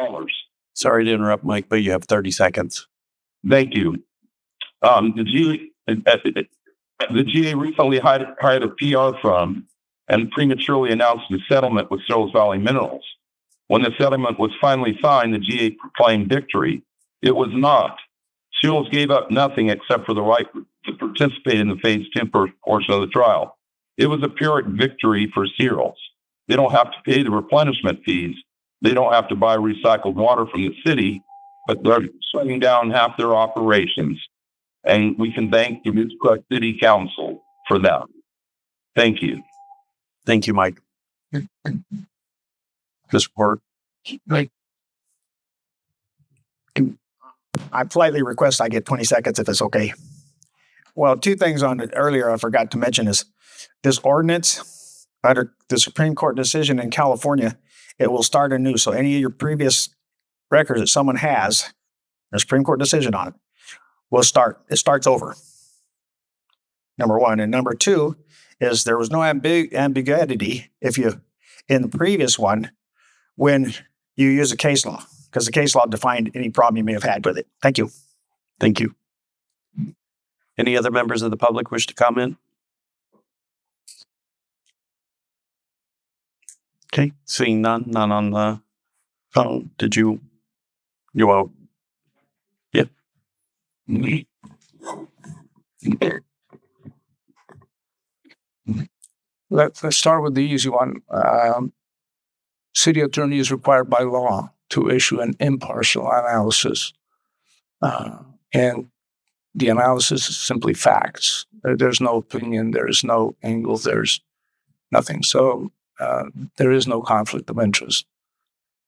Sorry to interrupt, Mike, but you have 30 seconds. Thank you. The GA recently hired a PR firm and prematurely announced a settlement with Searles Valley Minerals. When the settlement was finally signed, the GA proclaimed victory. It was not. Searles gave up nothing except for the right to participate in the phase 10 portion of the trial. It was a Pyrrhic victory for Searles. They don't have to pay the replenishment fees. They don't have to buy recycled water from the city, but they're shutting down half their operations. And we can thank the Ridgecrest City Council for that. Thank you. Thank you, Mike. This report. I politely request I get 20 seconds if it's okay. Well, two things on it earlier I forgot to mention is this ordinance under the Supreme Court decision in California it will start anew. So any of your previous records that someone has, a Supreme Court decision on it, it starts over. Number one. And number two is there was no ambiguity in the previous one when you use a case law, because the case law defined any problem you may have had with it. Thank you. Thank you. Any other members of the public wish to comment? Okay, seeing none on the phone. You will? Yeah. Let's start with the easy one. City attorney is required by law to issue an impartial analysis. And the analysis is simply facts. There's no opinion, there's no angle, there's nothing. So there is no conflict of interest.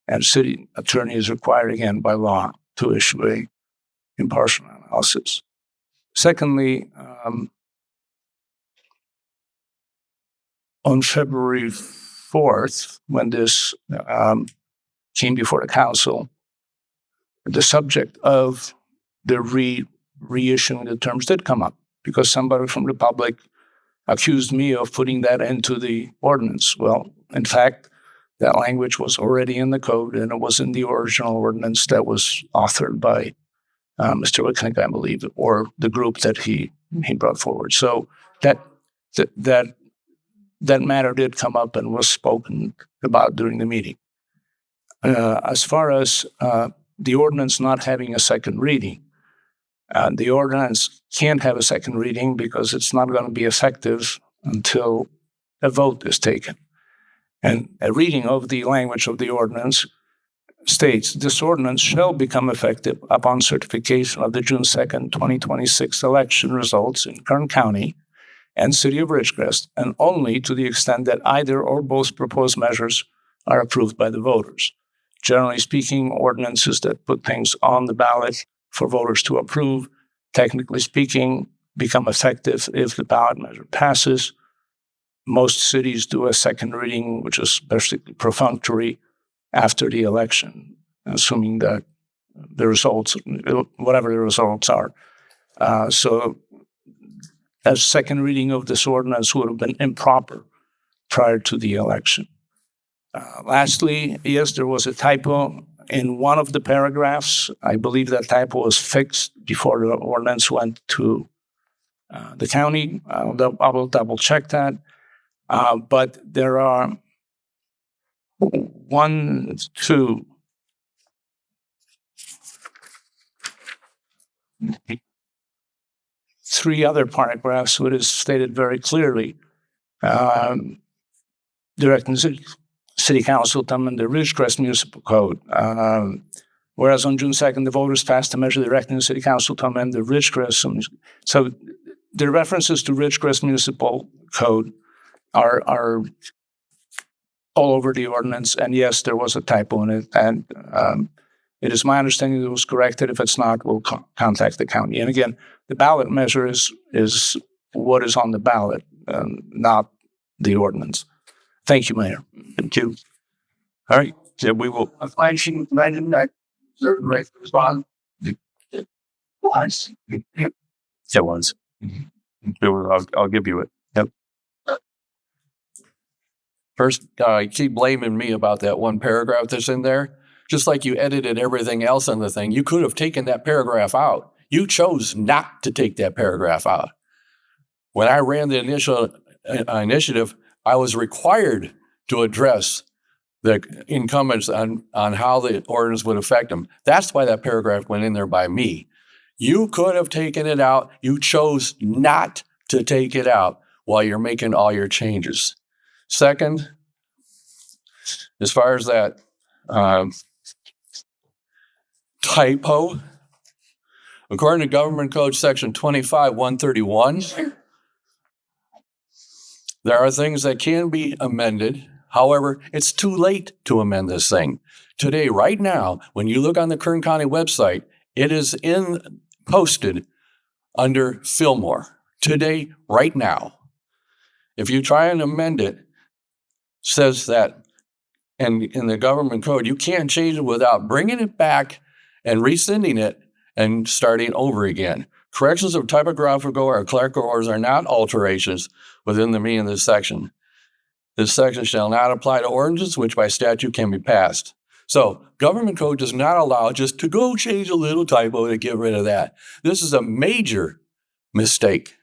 And city attorney is required, again, by law to issue a impartial analysis. Secondly, on February 4th, when this came before the council, the subject of the reissuing the terms did come up because somebody from the public accused me of putting that into the ordinance. Well, in fact, that language was already in the code, and it was in the original ordinance that was authored by Mr. Wicknick, I believe, or the group that he brought forward. So that matter did come up and was spoken about during the meeting. As far as the ordinance not having a second reading, the ordinance can't have a second reading because it's not going to be effective until a vote is taken. And a reading of the language of the ordinance states, this ordinance shall become effective upon certification of the June 2nd, 2026 election results in Kern County and City of Ridgecrest, and only to the extent that either or both proposed measures are approved by the voters. Generally speaking, ordinances that put things on the ballot for voters to approve, technically speaking, become effective if the ballot measure passes. Most cities do a second reading, which is basically perfunctory, after the election, assuming that the results, whatever the results are. So a second reading of this ordinance would have been improper prior to the election. Lastly, yes, there was a typo in one of the paragraphs. I believe that typo was fixed before the ordinance went to the county. I will double check that. But there are 3 other paragraphs where it is stated very clearly. Directing City Council to amend the Ridgecrest Municipal Code. Whereas on June 2nd, the voters passed a measure directing the City Council to amend the Ridgecrest. So the references to Ridgecrest Municipal Code are all over the ordinance. And yes, there was a typo in it. And it is my understanding it was corrected. If it's not, we'll contact the county. And again, the ballot measure is what is on the ballot, not the ordinance. Thank you, Mayor. Thank you. All right. Yeah, we will. Certainly respond. Once. Yeah, once. I'll give you it. Yep. First, keep blaming me about that one paragraph that's in there. Just like you edited everything else on the thing, you could have taken that paragraph out. You chose not to take that paragraph out. When I ran the initial initiative, I was required to address the incumbents on how the ordinance would affect them. That's why that paragraph went in there by me. You could have taken it out. You chose not to take it out while you're making all your changes. Second, as far as that typo, according to Government Code Section 25-131, there are things that can be amended. However, it's too late to amend this thing. Today, right now, when you look on the Kern County website, it is posted under Fillmore. Today, right now. If you try and amend it, says that And in the government code, you can't change it without bringing it back and rescinding it and starting over again. Corrections of typographical or clerical errors are not alterations within the meaning of this section. This section shall not apply to ordinances which by statute can be passed. So government code does not allow just to go change a little typo to get rid of that. This is a major mistake.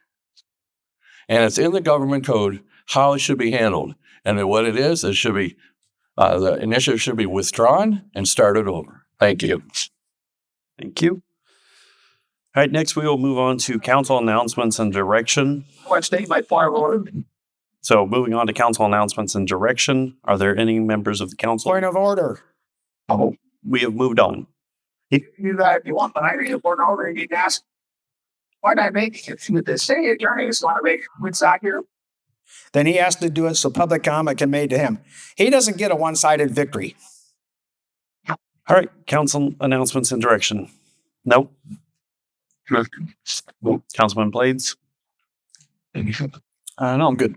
And it's in the government code how it should be handled. And what it is, it should be, the initiative should be withdrawn and started over. Thank you. Thank you. All right, next we will move on to council announcements and direction. So moving on to council announcements and direction, are there any members of the council? Point of order. We have moved on. You that if you want, but I need to work over and you can ask. Why not make it with the city attorney is want to make what's out here? Then he has to do it so public comment can be made to him. He doesn't get a one-sided victory. All right, council announcements and direction. Nope. Councilman Blades? No, I'm good.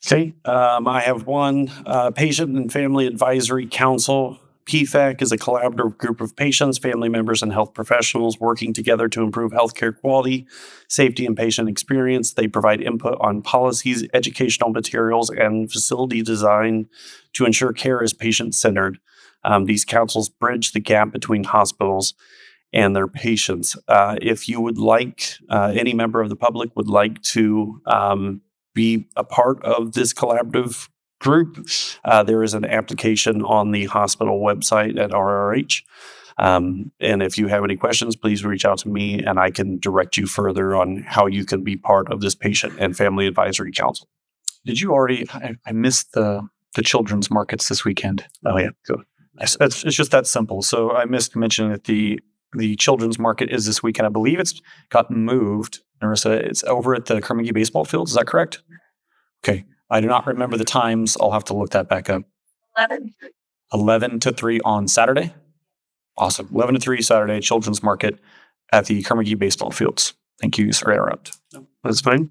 Okay, I have one, Patient and Family Advisory Council. PFAC is a collaborative group of patients, family members, and health professionals working together to improve healthcare quality, safety, and patient experience. They provide input on policies, educational materials, and facility design to ensure care is patient-centered. These councils bridge the gap between hospitals and their patients. If you would like, any member of the public would like to be a part of this collaborative group, there is an application on the hospital website at RRH. And if you have any questions, please reach out to me and I can direct you further on how you can be part of this Patient and Family Advisory Council. Did you already? I missed the children's markets this weekend. Oh yeah, good. It's just that simple. So I missed mentioning that the children's market is this weekend. I believe it's got moved. Marissa, it's over at the Carnegie baseball field. Is that correct? Okay. I do not remember the times. I'll have to look that back up. 11 to 3 on Saturday. Awesome. 11 to 3 Saturday, children's market at the Carnegie baseball fields. Thank you. Sorry to interrupt. No, that's fine.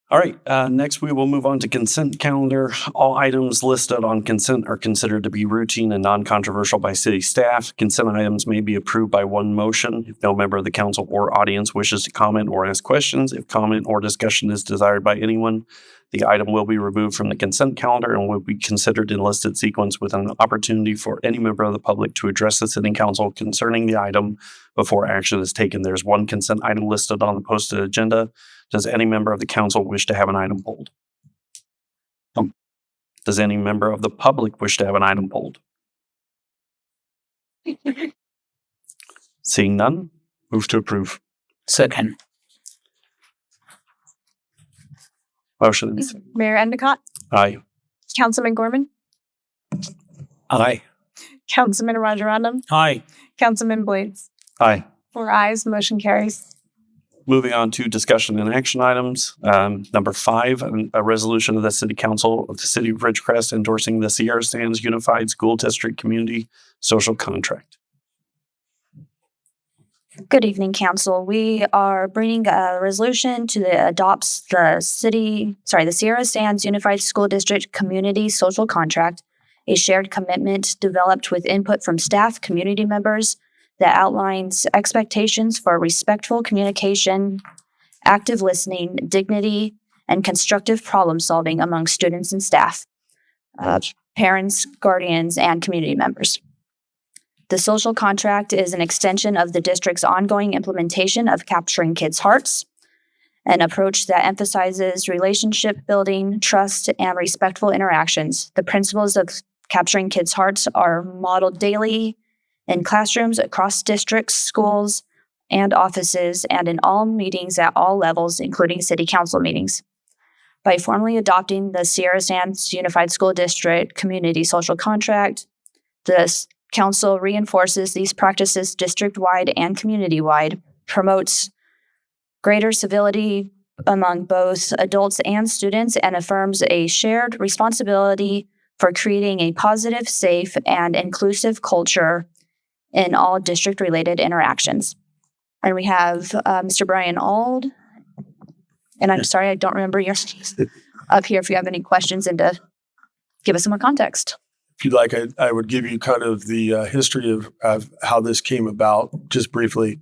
All right. Next, we will move on to consent calendar. All items listed on consent are considered to be routine and non-controversial by city staff. Consent items may be approved by one motion. If no member of the council or audience wishes to comment or ask questions, if comment or discussion is desired by anyone, the item will be removed from the consent calendar and will be considered in listed sequence with an opportunity for any member of the public to address the sitting council concerning the item before action is taken. There's one consent item listed on the posted agenda. Does any member of the council wish to have an item pulled? Does any member of the public wish to have an item pulled? Seeing none, move to approve. Second. Motion. Mayor Endicott, Aye. Councilman Gorman, Aye. Councilman Rajaratnam, Aye. Councilman Blades. Aye. 4 ayes, motion carries. Moving on to discussion and action items. Number 5, a resolution of the City Council of the City of Ridgecrest endorsing the Sierra Sands Unified School District Community Social Contract. Good evening, Council. We are bringing a resolution to adopt the Sierra Sands Unified School District Community Social Contract, a shared commitment developed with input from staff, community members that outlines expectations for respectful communication, active listening, dignity, and constructive problem solving among students and staff, parents, guardians, and community members. The social contract is an extension of the district's ongoing implementation of Capturing Kids' Hearts, an approach that emphasizes relationship building, trust, and respectful interactions. The principles of Capturing Kids' Hearts are modeled daily in classrooms across districts, schools, and offices, and in all meetings at all levels, including city council meetings. By formally adopting the Sierra Sands Unified School District Community Social Contract, the Council reinforces these practices district-wide and community-wide, promotes greater civility among both adults and students, and affirms a shared responsibility for creating a positive, safe, and inclusive culture in all district-related interactions. And we have Mr. Brian Auld, and I'm sorry, I don't remember your up here if you have any questions and to give us some more context. if you'd like, I would give you kind of the history of how this came about, just briefly,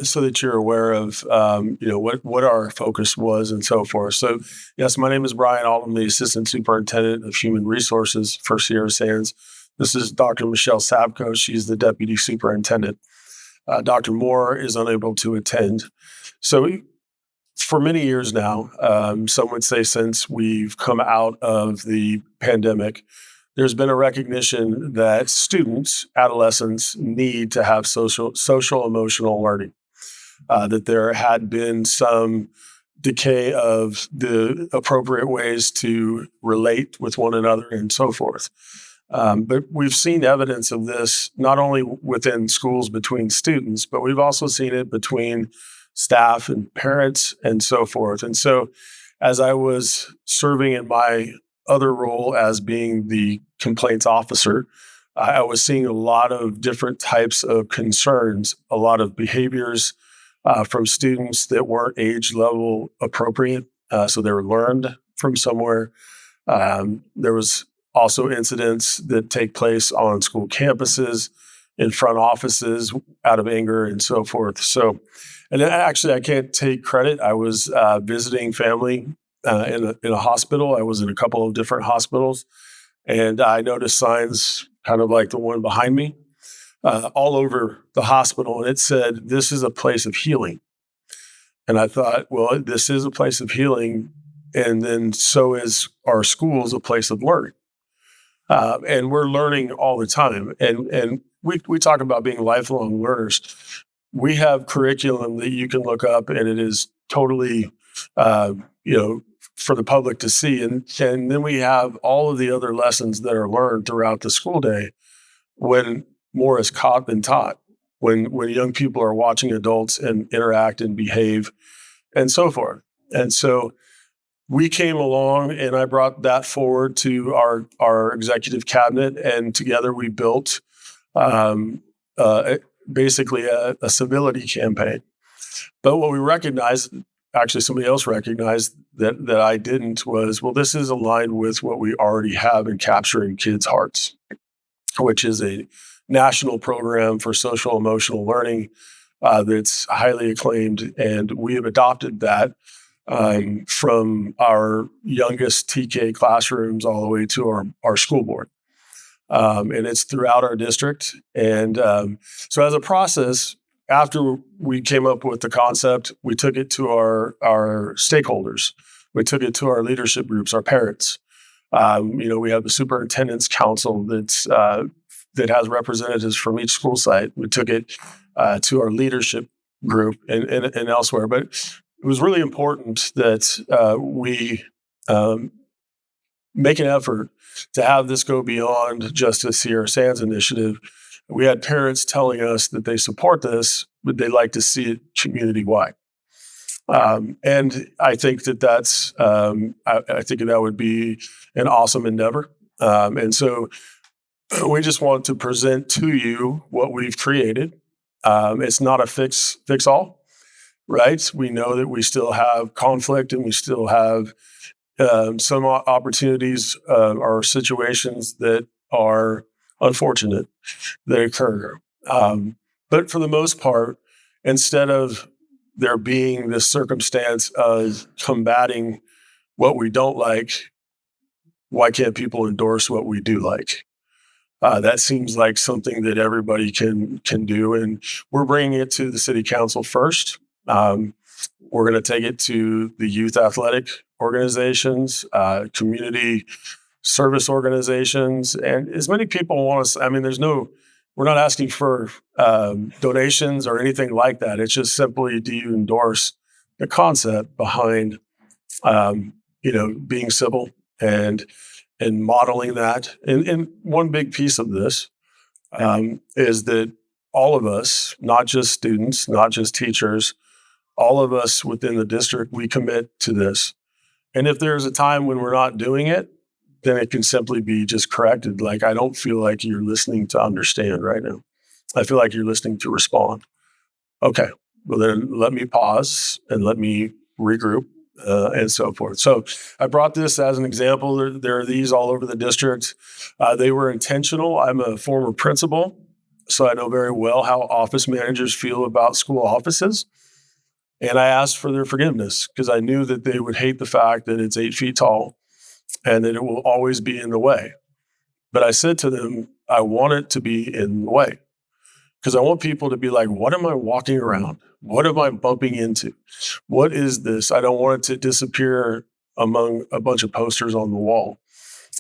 so that you're aware of what our focus was and so forth. So, yes, my name is Brian Alden, the Assistant Superintendent of Human Resources for Sierra Sands. This is Dr. Michelle Savko. She's the Deputy Superintendent. Dr. Moore is unable to attend. So for many years now, some would say since we've come out of the pandemic, there's been a recognition that students, adolescents, need to have social emotional learning, that there had been some decay of the appropriate ways to relate with one another and so forth. But we've seen evidence of this not only within schools between students, but we've also seen it between staff and parents and so forth. And so as I was serving in my other role as being the complaints officer, I was seeing a lot of different types of concerns, a lot of behaviors from students that weren't age level appropriate. So they were learned from somewhere. There was also incidents that take place on school campuses, in front offices, out of anger and so forth. So, and actually, I can't take credit. I was visiting family in a hospital. I was in a couple of different hospitals, and I noticed signs kind of like the one behind me all over the hospital. And it said, "This is a place of healing." And I thought, well, this is a place of healing. And then so is our schools a place of learning. And we're learning all the time. And we talk about being lifelong learners. We have curriculum that you can look up, and it is totally, for the public to see. And then we have all of the other lessons that are learned throughout the school day when more is caught than taught, when young people are watching adults and interact and behave and so forth. And so we came along, and I brought that forward to our executive cabinet, and together we built basically a civility campaign. But what we recognized, actually somebody else recognized that I didn't, was, well, this is aligned with what we already have in Capturing Kids' Hearts, which is a national program for social emotional learning that's highly acclaimed. And we have adopted that from our youngest TK classrooms all the way to our school board. And it's throughout our district. And so as a process, after we came up with the concept, we took it to our stakeholders. We took it to our leadership groups, our parents. We have the superintendent's council that has representatives from each school site. We took it to our leadership group and elsewhere. But it was really important that we make an effort to have this go beyond just a Sierra Sands initiative. We had parents telling us that they support this, but they'd like to see it community-wide. And I think that's, I think that would be an awesome endeavor. And so we just want to present to you what we've created. It's not a fix all. Right? We know that we still have conflict, and we still have some opportunities or situations that are unfortunate that occur. But for the most part, instead of there being this circumstance of combating what we don't like, why can't people endorse what we do like? That seems like something that everybody can do. And we're bringing it to the city council first. We're going to take it to the youth athletic organizations, community service organizations, and as many people want us. I mean, we're not asking for donations or anything like that. It's just simply, do you endorse the concept behind, being civil and modeling that? And one big piece of this is that all of us, not just students, not just teachers, all of us within the district, we commit to this. And if there's a time when we're not doing it, then it can simply be just corrected. Like, I don't feel like you're listening to understand right now. I feel like you're listening to respond. Okay, well then let me pause and let me regroup and so forth. So I brought this as an example. There are these all over the district. They were intentional. I'm a former principal, so I know very well how office managers feel about school offices. And I asked for their forgiveness because I knew that they would hate the fact that it's 8 feet tall and that it will always be in the way. But I said to them, I want it to be in the way because I want people to be like, what am I walking around? What am I bumping into? What is this? I don't want it to disappear among a bunch of posters on the wall.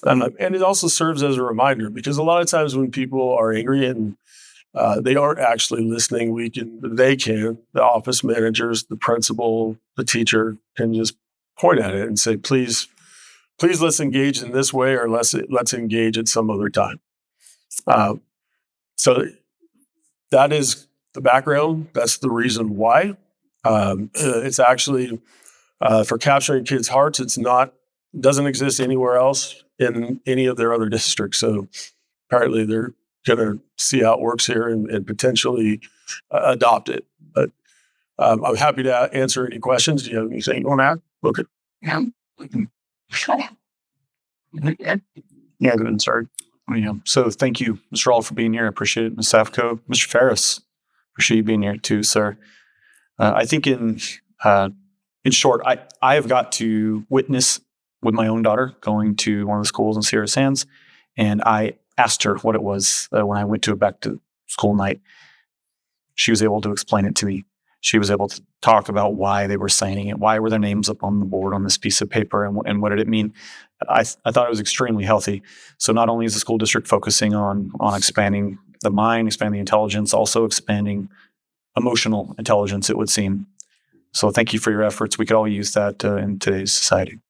And it also serves as a reminder because a lot of times when people are angry and they aren't actually listening, the office managers, the principal, the teacher can just point at it and say, please let's engage in this way or let's engage at some other time. So that is the background. That's the reason why. It's actually for capturing kids' hearts. Doesn't exist anywhere else in any of their other districts. So apparently they're going to see how it works here and potentially adopt it. But I'm happy to answer any questions. Do you have anything you want to add? Okay. Yeah. Yeah, go ahead and start. Yeah. So thank you, Mr. All, for being here. I appreciate it. Ms. Safco, Mr. Ferris, appreciate you being here too, sir. I think in short, I have got to witness with my own daughter going to one of the schools in Sierra Sands, and I asked her what it was when I went to a back to school night. She was able to explain it to me. She was able to talk about why they were signing it, why were their names up on the board on this piece of paper, and what did it mean. I thought it was extremely healthy. So not only is the school district focusing on expanding the mind, expanding the intelligence, also expanding emotional intelligence, it would seem. So thank you for your efforts. We could all use that in today's society.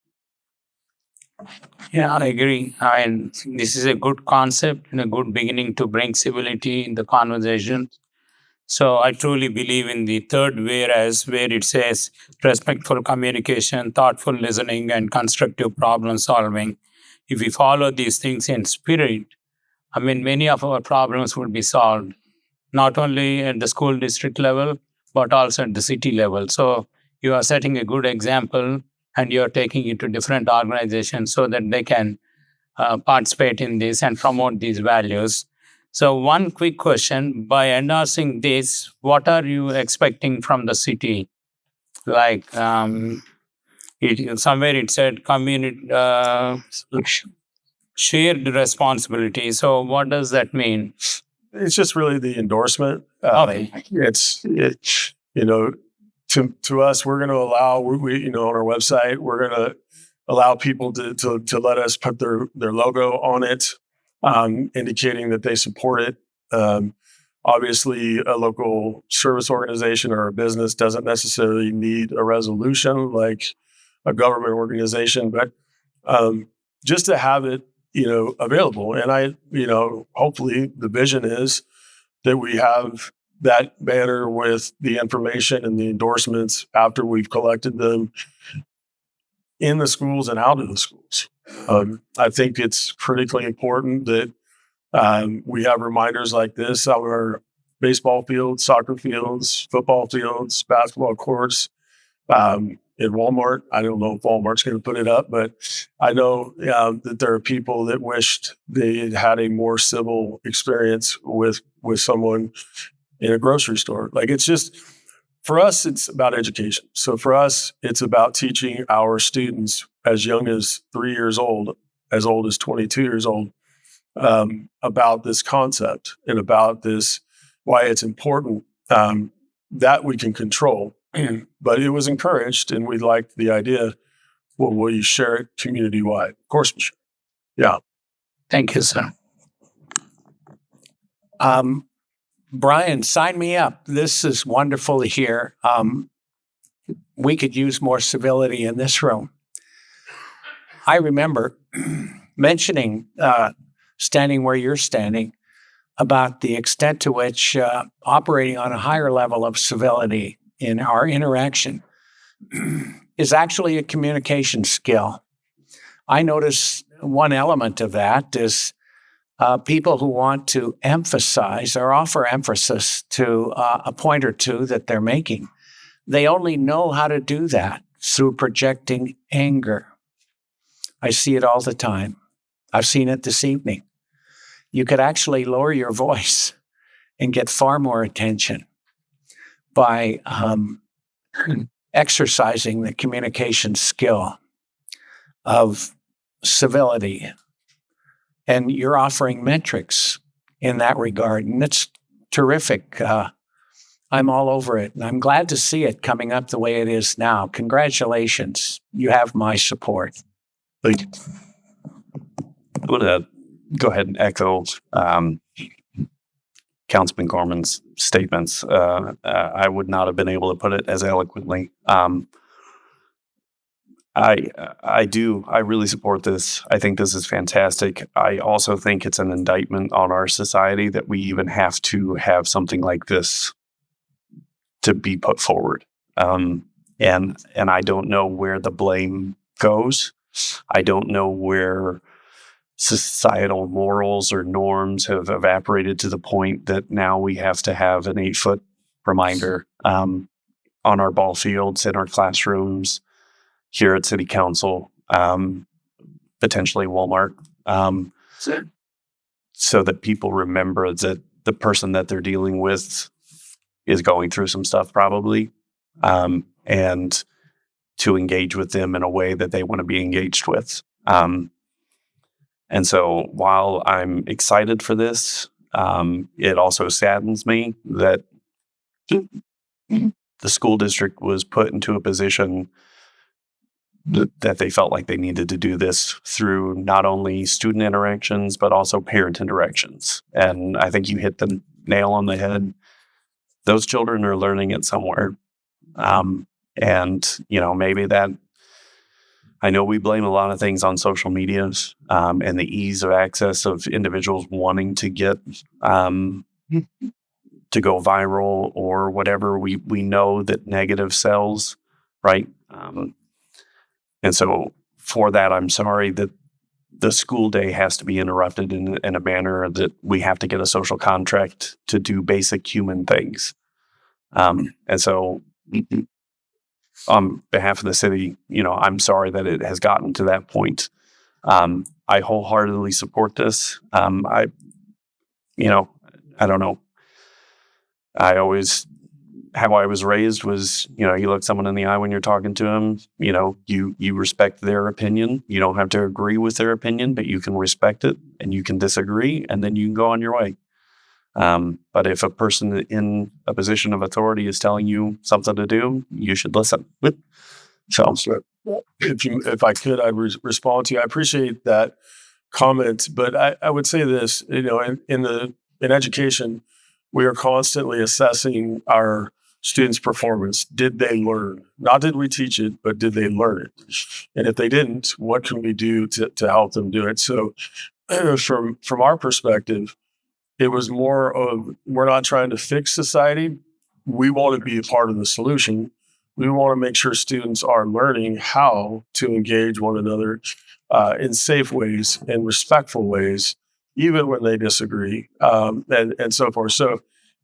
Yeah, I agree. And this is a good concept and a good beginning to bring civility in the conversation. So I truly believe in the third whereas, where it says respectful communication, thoughtful listening, and constructive problem solving. If we follow these things in spirit, many of our problems would be solved, not only at the school district level, but also at the city level. So you are setting a good example and you're taking it to different organizations so that they can participate in this and promote these values. So one quick question, by endorsing this, what are you expecting from the city? Like somewhere it said community shared responsibility. So what does that mean? It's just really the endorsement. It's to us, we're going to allow, on our website, we're going to allow people to let us put their logo on it, indicating that they support it. Obviously, a local service organization or a business doesn't necessarily need a resolution like a government organization, but just to have it, available. And hopefully the vision is that we have that banner with the information and the endorsements after we've collected them in the schools and out of the schools. I think it's critically important that we have reminders like this on our baseball fields, soccer fields, football fields, basketball courts. In Walmart, I don't know if Walmart's going to put it up, but I know that there are people that wished they had a more civil experience with someone in a grocery store. Like, it's just, for us, it's about education. So for us, it's about teaching our students as young as 3 years old, as old as 22 years old, about this concept and about this, why it's important that we can control. But it was encouraged, and we liked the idea. Well, will you share it community-wide? Of course we should. Yeah. Thank you, sir. Brian, sign me up. This is wonderful to hear. We could use more civility in this room. I remember mentioning, standing where you're standing, about the extent to which operating on a higher level of civility in our interaction is actually a communication skill. I notice one element of that is people who want to emphasize or offer emphasis to a point or two that they're making. They only know how to do that through projecting anger. I see it all the time. I've seen it this evening. You could actually lower your voice and get far more attention by exercising the communication skill of civility. And you're offering metrics in that regard. And it's terrific. I'm all over it. And I'm glad to see it coming up the way it is now. Congratulations. You have my support. Thank you. I would go ahead and echo Councilman Gorman's statements. I would not have been able to put it as eloquently. I really support this. I think this is fantastic. I also think it's an indictment on our society that we even have to have something like this to be put forward. And I don't know where the blame goes. I don't know where societal morals or norms have evaporated to the point that now we have to have an 8-foot reminder on our ball fields, in our classrooms, here at City Council, potentially Walmart, so that people remember that the person that they're dealing with is going through some stuff probably, and to engage with them in a way that they want to be engaged with. And so while I'm excited for this, it also saddens me that the school district was put into a position that they felt like they needed to do this through not only student interactions, but also parent interactions. And I think you hit the nail on the head. Those children are learning it somewhere. And, maybe that, I know we blame a lot of things on social media and the ease of access of individuals wanting to get to go viral or whatever. We know that negative sells, right? And so for that, I'm sorry that the school day has to be interrupted in a manner that we have to get a social contract to do basic human things. And so on behalf of the city, I'm sorry that it has gotten to that point. I wholeheartedly support this. I don't know. How I was raised was, you look someone in the eye when you're talking to them, you respect their opinion. You don't have to agree with their opinion, but you can respect it and you can disagree and then you can go on your way. But if a person in a position of authority is telling you something to do, you should listen. So if I could, I'd respond to you. I appreciate that comment, but I would say this, in education, we are constantly assessing our students' performance. Did they learn? Not did we teach it, but did they learn it? And if they didn't, what can we do to help them do it? So from our perspective, it was more of, we're not trying to fix society. We want to be a part of the solution. We want to make sure students are learning how to engage one another in safe ways and respectful ways, even when they disagree, and so forth. So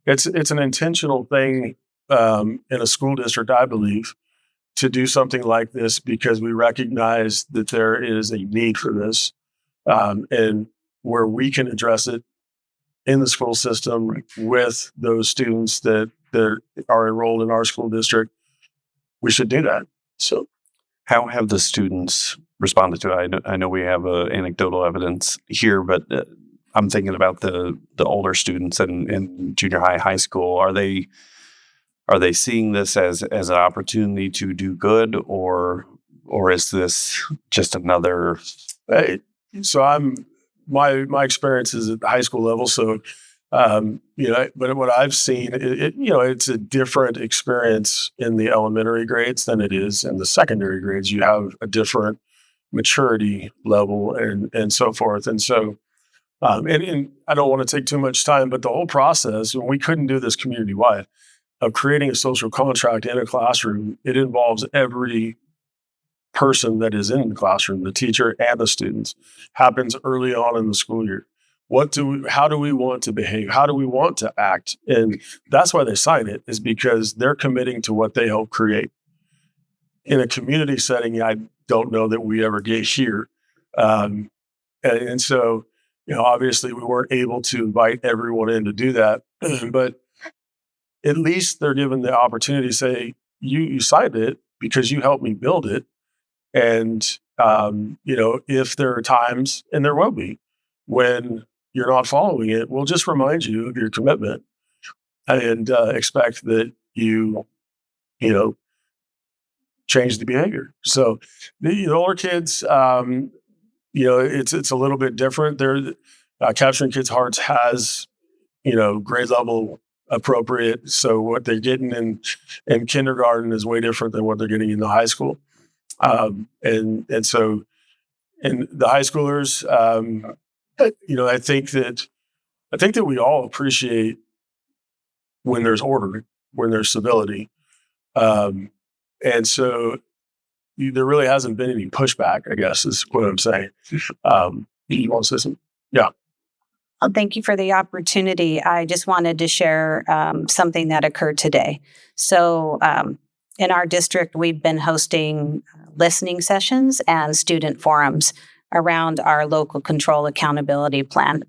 it's an intentional thing in a school district, I believe, to do something like this because we recognize that there is a need for this, and where we can address it in the school system with those students that are enrolled in our school district, we should do that. So how have the students responded to it? I know we have anecdotal evidence here, but I'm thinking about the older students in junior high school. Are they seeing this as an opportunity to do good, or is this just another? So my experience is at the high school level. So, but what I've seen, it's a different experience in the elementary grades than it is in the secondary grades. You have a different maturity level and so forth. And so, and I don't want to take too much time, but the whole process, when we couldn't do this community-wide, of creating a social contract in a classroom, it involves every person that is in the classroom, the teacher and the students, happens early on in the school year. How do we want to behave? How do we want to act? And that's why they sign it, is because they're committing to what they help create. in a community setting, I don't know that we ever get here. And so, obviously we weren't able to invite everyone in to do that, but at least they're given the opportunity to say, you cited it because you helped me build it. And, if there are times, and there will be, when you're not following it, we'll just remind you of your commitment and expect that you change the behavior. So the older kids, it's a little bit different. They're Capturing Kids' Hearts has, grade level appropriate. So what they're getting in kindergarten is way different than what they're getting in the high school. And so in the high schoolers, I think that we all appreciate when there's order, when there's civility. And so there really hasn't been any pushback, I guess, is what I'm saying. You want to say something? Yeah. Well, thank you for the opportunity. I just wanted to share something that occurred today. So in our district, we've been hosting listening sessions and student forums around our local control accountability plan.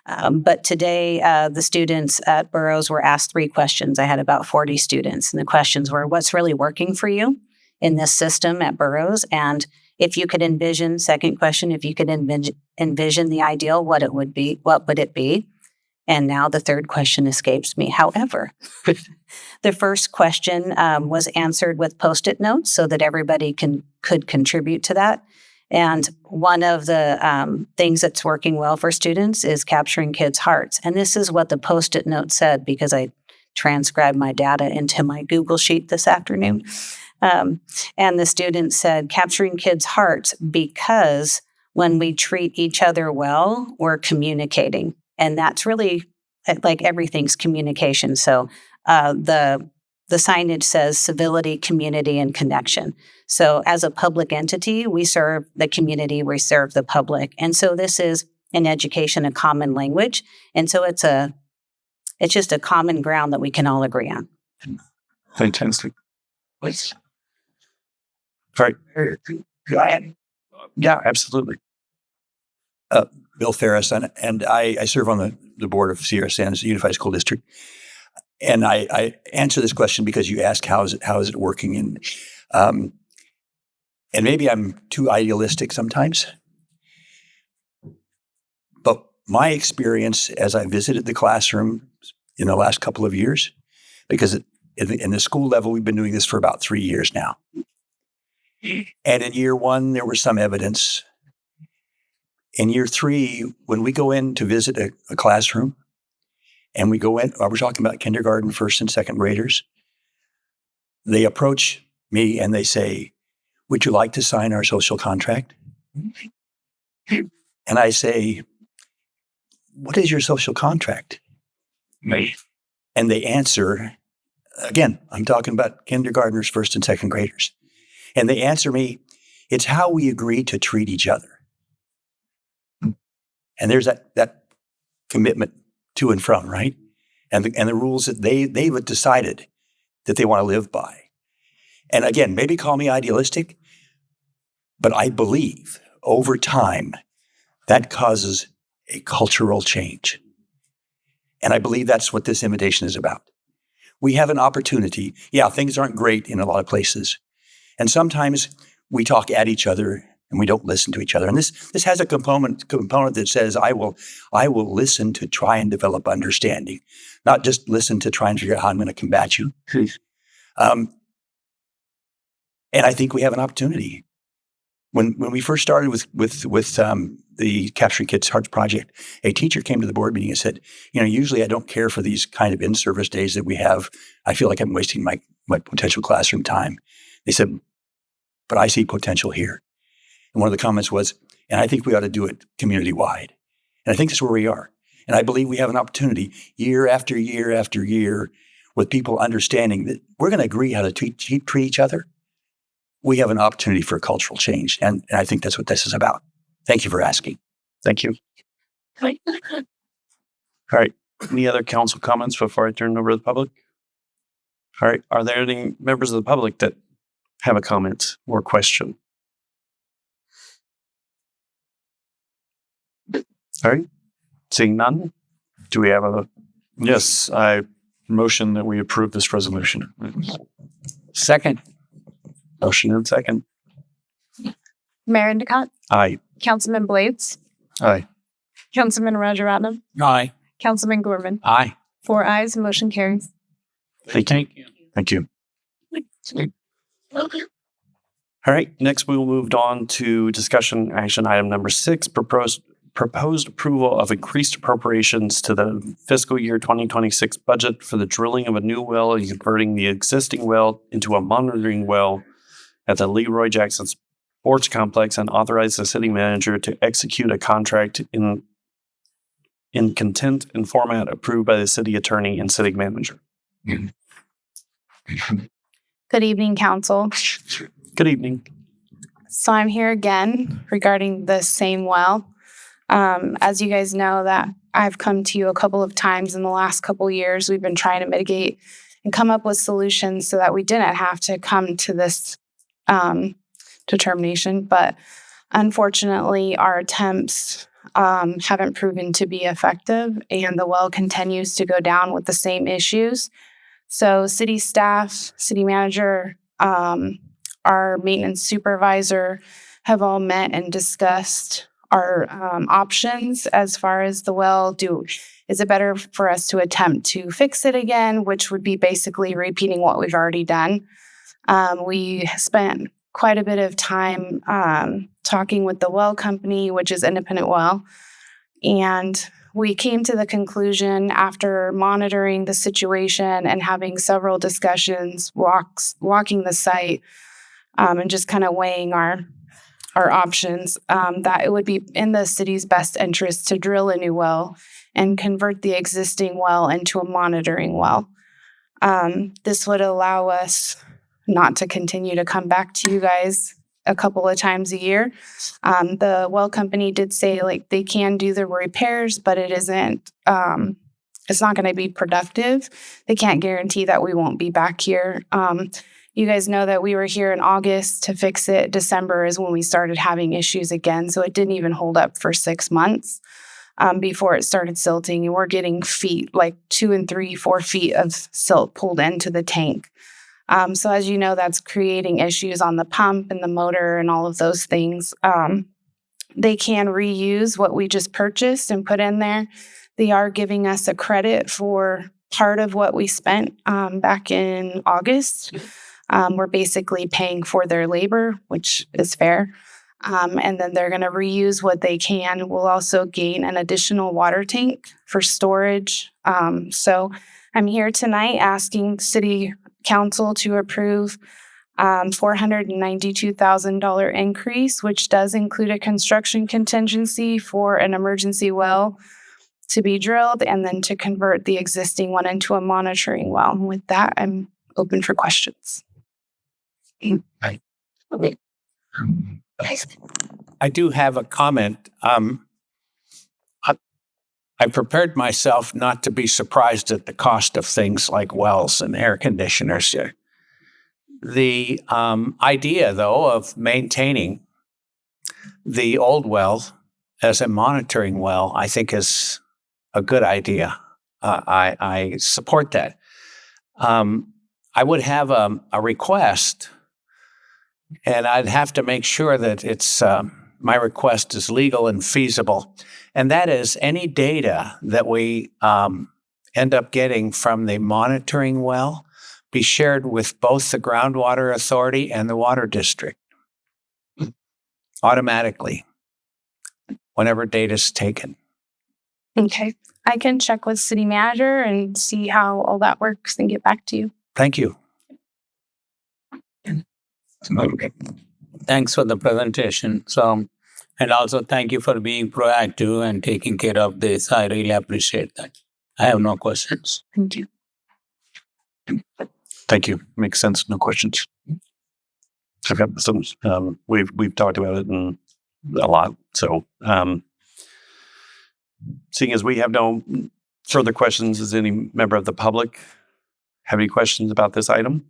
But today, the students at Burroughs were asked 3 questions. I had about 40 students, and the questions were, what's really working for you in this system at Burroughs? And if you could envision, second question, if you could envision the ideal, what would it be? And now the third question escapes me. However, the first question was answered with Post-it notes so that everybody could contribute to that. And one of the things that's working well for students is Capturing Kids' Hearts. And this is what the Post-it note said, because I transcribed my data into my Google Sheet this afternoon. And the student said, Capturing Kids' Hearts, because when we treat each other well, we're communicating. And that's really, like, everything's communication. So the signage says civility, community, and connection. So as a public entity, we serve the community, we serve the public. And so this is an education, a common language. And so it's just a common ground that we can all agree on. Fantastic. Please. All right. Go ahead. Yeah, absolutely. Bill Ferris, and I serve on the board of Sierra Sands Unified School District. And I answer this question because you ask how is it working, and maybe I'm too idealistic sometimes. But my experience as I visited the classroom in the last couple of years, because in the school level, we've been doing this for about 3 years now. And in year 1, there was some evidence. In year 3, when we go in to visit a classroom, and we go in, we're talking about kindergarten, first and second graders, they approach me and they say, would you like to sign our social contract? And I say, what is your social contract? Me. And they answer, again, I'm talking about kindergartners, first and second graders. And they answer me, it's how we agree to treat each other. And there's that commitment to and from, right? And the rules that they've decided that they want to live by. And again, maybe call me idealistic, but I believe over time that causes a cultural change. And I believe that's what this invitation is about. We have an opportunity. Yeah, things aren't great in a lot of places. And sometimes we talk at each other and we don't listen to each other. And this has a component that says, I will listen to try and develop understanding, not just listen to try and figure out how I'm going to combat you. And I think we have an opportunity. When we first started with the Capturing Kids' Hearts project, a teacher came to the board meeting and said, usually I don't care for these kind of in-service days that we have. I feel like I'm wasting my potential classroom time. They said, but I see potential here. And one of the comments was, and I think we ought to do it community-wide. And I think that's where we are. And I believe we have an opportunity year after year after year with people understanding that we're going to agree how to treat each other. We have an opportunity for cultural change. And I think that's what this is about. Thank you for asking. Thank you. All right. Any other council comments before I turn it over to the public? All right. Are there any members of the public that have a comment or question? All right. Seeing none, do we have a? Yes, I motion that we approve this resolution. Second. Motion and second. Mayor Endicott, Aye. Councilman Blades, Aye. Councilman Rajaratnam, Aye. Councilman Gorman. Aye. 4 ayes, motion carries. Thank you. Thank you. All right. Next, we will move on to discussion action item number 6, proposed approval of increased appropriations to the fiscal year 2026 budget for the drilling of a new well and converting the existing well into a monitoring well at the Leroy Jackson Sports Complex, and authorize the city manager to execute a contract in content and format approved by the city attorney and city manager. Good evening, Council. Good evening. So I'm here again regarding the same well. As you guys know, that I've come to you a couple of times in the last couple of years. We've been trying to mitigate and come up with solutions so that we didn't have to come to this determination. But unfortunately, our attempts haven't proven to be effective, and the well continues to go down with the same issues. So city staff, city manager, our maintenance supervisor have all met and discussed our options as far as the well. Is it better for us to attempt to fix it again, which would be basically repeating what we've already done? We spent quite a bit of time talking with the well company, which is Independent Well, and we came to the conclusion after monitoring the situation and having several discussions, walking the site, and just kind of weighing our options, that it would be in the city's best interest to drill a new well and convert the existing well into a monitoring well. This would allow us not to continue to come back to you guys a couple of times a year. The well company did say they can do the repairs, but it isn't, it's not going to be productive. They can't guarantee that we won't be back here. You guys know that we were here in August to fix it. December is when we started having issues again. So it didn't even hold up for 6 months before it started silting. And we're getting feet, 2 and 3, 4 feet of silt pulled into the tank. So as you know, that's creating issues on the pump and the motor and all of those things. They can reuse what we just purchased and put in there. They are giving us a credit for part of what we spent back in August. We're basically paying for their labor, which is fair. And then they're going to reuse what they can. We'll also gain an additional water tank for storage. So I'm here tonight asking City Council to approve $492,000 increase, which does include a construction contingency for an emergency well to be drilled and then to convert the existing one into a monitoring well. And with that, I'm open for questions. I do have a comment. I prepared myself not to be surprised at the cost of things like wells and air conditioners. The idea, though, of maintaining the old well as a monitoring well, I think is a good idea. I support that. I would have a request, and I'd have to make sure that it's my request is legal and feasible. And that is any data that we end up getting from the monitoring well be shared with both the Groundwater Authority and the Water District automatically whenever data is taken. Okay. I can check with city manager and see how all that works and get back to you. Thank you. Thanks for the presentation. And also thank you for being proactive and taking care of this. I really appreciate that. I have no questions. Thank you. Thank you. Makes sense. No questions. I've got some. We've talked about it a lot. So, seeing as we have no further questions, does any member of the public have any questions about this item?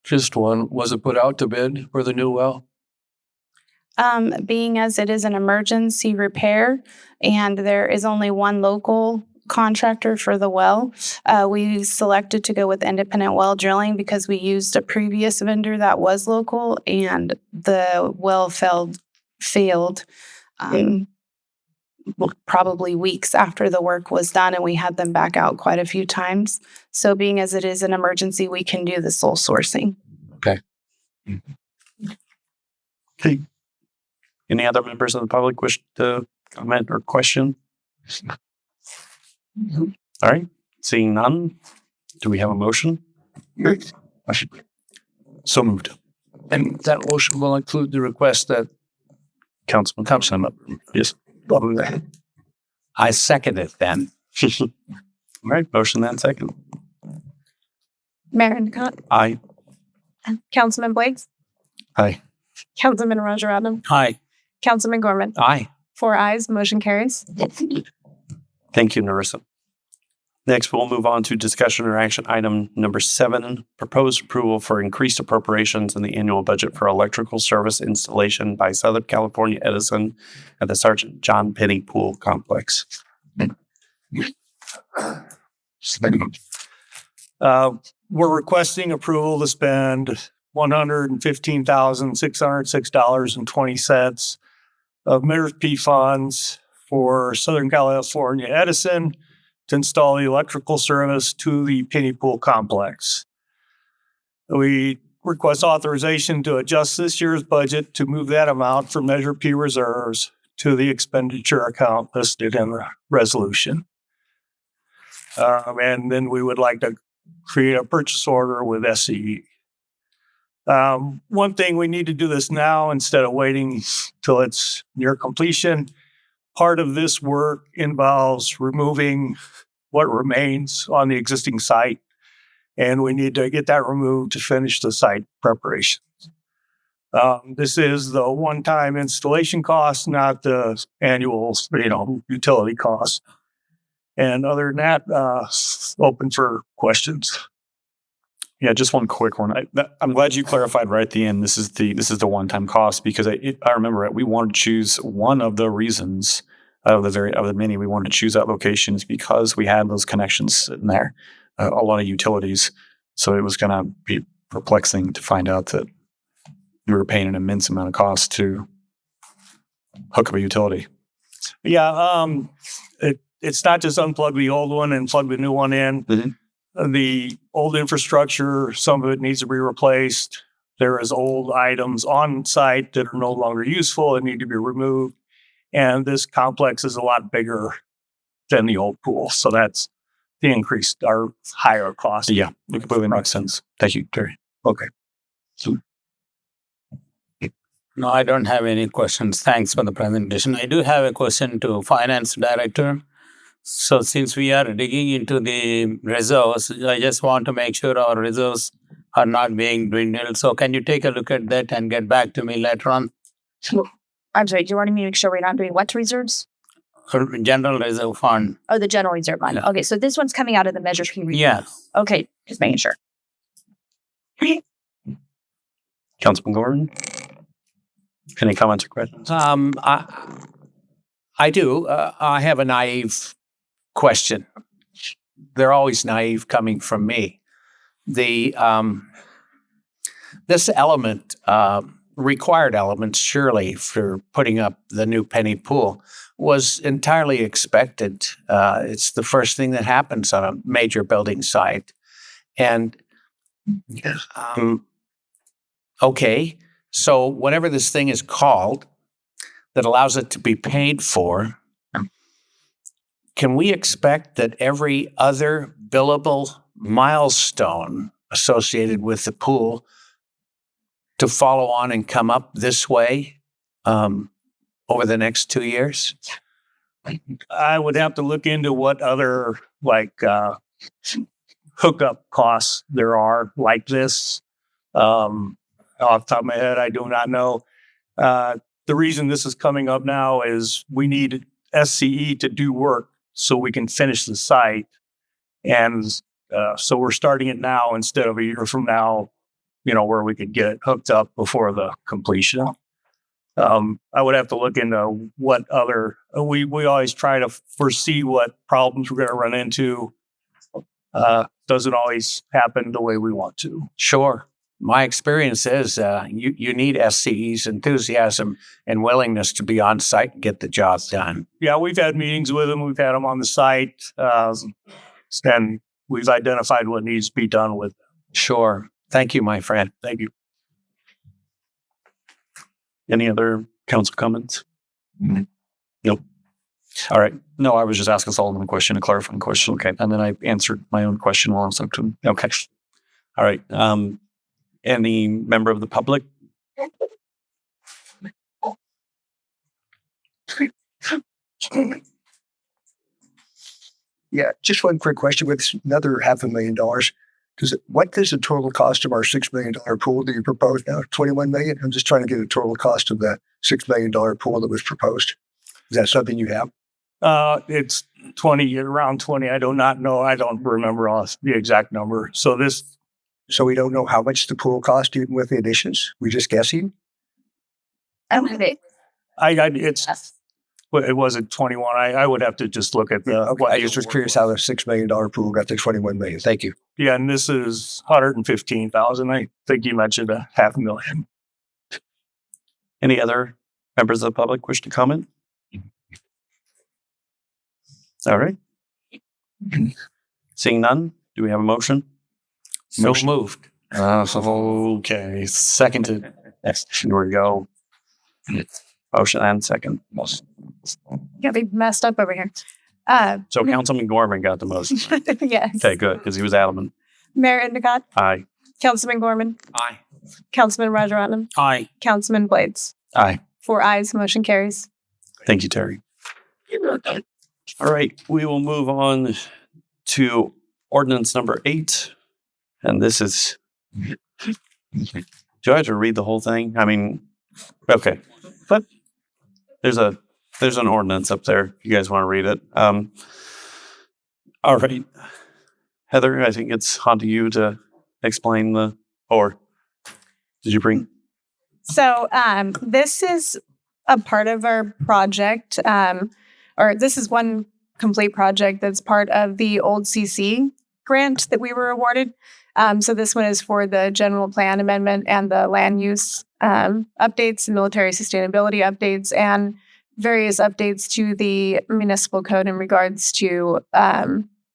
Just one. Was it put out to bid for the new well? Being as it is an emergency repair and there is only one local contractor for the well, we selected to go with independent well drilling because we used a previous vendor that was local and the well failed probably weeks after the work was done, and we had them back out quite a few times. So being as it is an emergency, we can do the sole sourcing. Okay. Okay. Any other members of the public wish to comment or question? All right. Seeing none, do we have a motion? So moved. And that motion will include the request that Councilman. Yes. I second it then. All right. Motion and second. Mayor Endicott, Aye. Councilman Blakes, Aye. Councilman Rajaratnam, Aye. Councilman Gorman. Aye. 4 ayes, motion carries. Thank you, Narissa. Next, we'll move on to discussion or action item number 7, proposed approval for increased appropriations in the annual budget for electrical service installation by Southern California Edison at the Sergeant John Penny Pool Complex. We're requesting approval to spend $115,606.20 of MIRP funds for Southern California Edison to install the electrical service to the Penny Pool Complex. We request authorization to adjust this year's budget to move that amount from Measure P reserves to the expenditure account listed in the resolution. And then we would like to create a purchase order with SCE. One thing, we need to do this now instead of waiting till it's near completion. Part of this work involves removing what remains on the existing site, and we need to get that removed to finish the site preparations. This is the one-time installation cost, not the annual, utility cost. And other than that, open for questions. Yeah, just one quick one. I'm glad you clarified right at the end. This is the one-time cost, because I remember it. We wanted to choose one of the reasons out of the many we wanted to choose that location is because we had those connections sitting there, a lot of utilities. So it was going to be perplexing to find out that we were paying an immense amount of cost to hook up a utility. Yeah, it's not just unplug the old one and plug the new one in. Mm-hmm. The old infrastructure, some of it needs to be replaced. There is old items on site that are no longer useful and need to be removed. And this complex is a lot bigger than the old pool. So that's the increased our higher cost. Yeah, it completely makes sense. Thank you, Terry. Okay. No, I don't have any questions. Thanks for the presentation. I do have a question to Finance Director. So since we are digging into the reserves, I just want to make sure our reserves are not being dwindled. So can you take a look at that and get back to me later on? I'm sorry, do you want me to make sure we're not doing what reserves? General Reserve Fund. Oh, the general reserve fund. Yeah. Okay, so this one's coming out of the Measure P reserve. Yeah. Okay, just making sure. Councilman Gordon? Any comments or questions? I do. I have a naive question. They're always naive coming from me. This element, required elements, surely, for putting up the new Penny Pool was entirely expected. It's the first thing that happens on a major building site. And okay, so whatever this thing is called that allows it to be paid for, can we expect that every other billable milestone associated with the pool to follow on and come up this way over the next 2 years? I would have to look into what other hookup costs there are like this. Off the top of my head, I do not know. The reason this is coming up now is we need SCE to do work so we can finish the site. And So we're starting it now instead of a year from now, where we could get it hooked up before the completion. I would have to look into what other, we always try to foresee what problems we're going to run into. Doesn't always happen the way we want to. Sure. My experience is you need SCE's enthusiasm and willingness to be on site and get the job done. Yeah, we've had meetings with them. We've had them on the site, and we've identified what needs to be done with them. Sure. Thank you, my friend. Thank you. Any other council comments? Nope. All right. No, I was just asking Solomon a question, a clarifying question. Okay. And then I answered my own question while I was talking to him. Okay. All right. Any member of the public? Yeah, just one quick question with another $500,000. What is the total cost of our $6 million pool that you proposed now? $21 million? I'm just trying to get a total cost of the $6 million pool that was proposed. Is that something you have? It's around 20. I do not know. I don't remember the exact number. So we don't know how much the pool cost even with the additions? We're just guessing? It wasn't 21. I would have to just look at the. Okay. I just was curious how the $6 million pool got to $21 million. Thank you. Yeah, and this is 115,000. I think you mentioned $500,000. Any other members of the public wish to comment? All right. Seeing none, do we have a motion? So moved. Okay. Seconded. Here we go. Motion and second. Got me messed up over here. So Councilman Gorman got the motion. Yes. Okay, good, because he was adamant. Mayor Endicott, Aye. Councilman Gorman, Aye. Councilman Rajaratnam, Aye. Councilman Blades. Aye. 4 ayes, motion carries. Thank you, Terry. All right, we will move on to ordinance number 8. And this is, do I have to read the whole thing? I mean, okay. But there's an ordinance up there. If you guys want to read it. All right. Heather, I think it's on to you to explain or did you bring? So this is a part of our project, or this is one complete project that's part of the old CC grant that we were awarded. So this one is for the general plan amendment and the land use updates, military sustainability updates, and various updates to the municipal code in regards to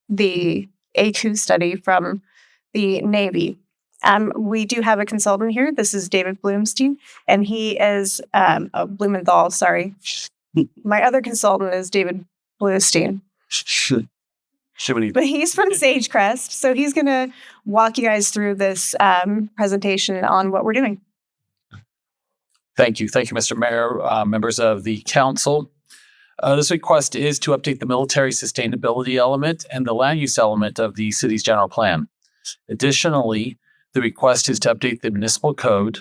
the ACU study from the Navy. We do have a consultant here. This is David Bloomstein, and he is Blumenthal. Sorry, my other consultant is David Bluestein. But he's from Sagecrest, so he's going to walk you guys through this presentation on what we're doing. Thank you. Thank you, Mr. Mayor, members of the council. This request is to update the military sustainability element and the land use element of the city's general plan. Additionally, the request is to update the municipal code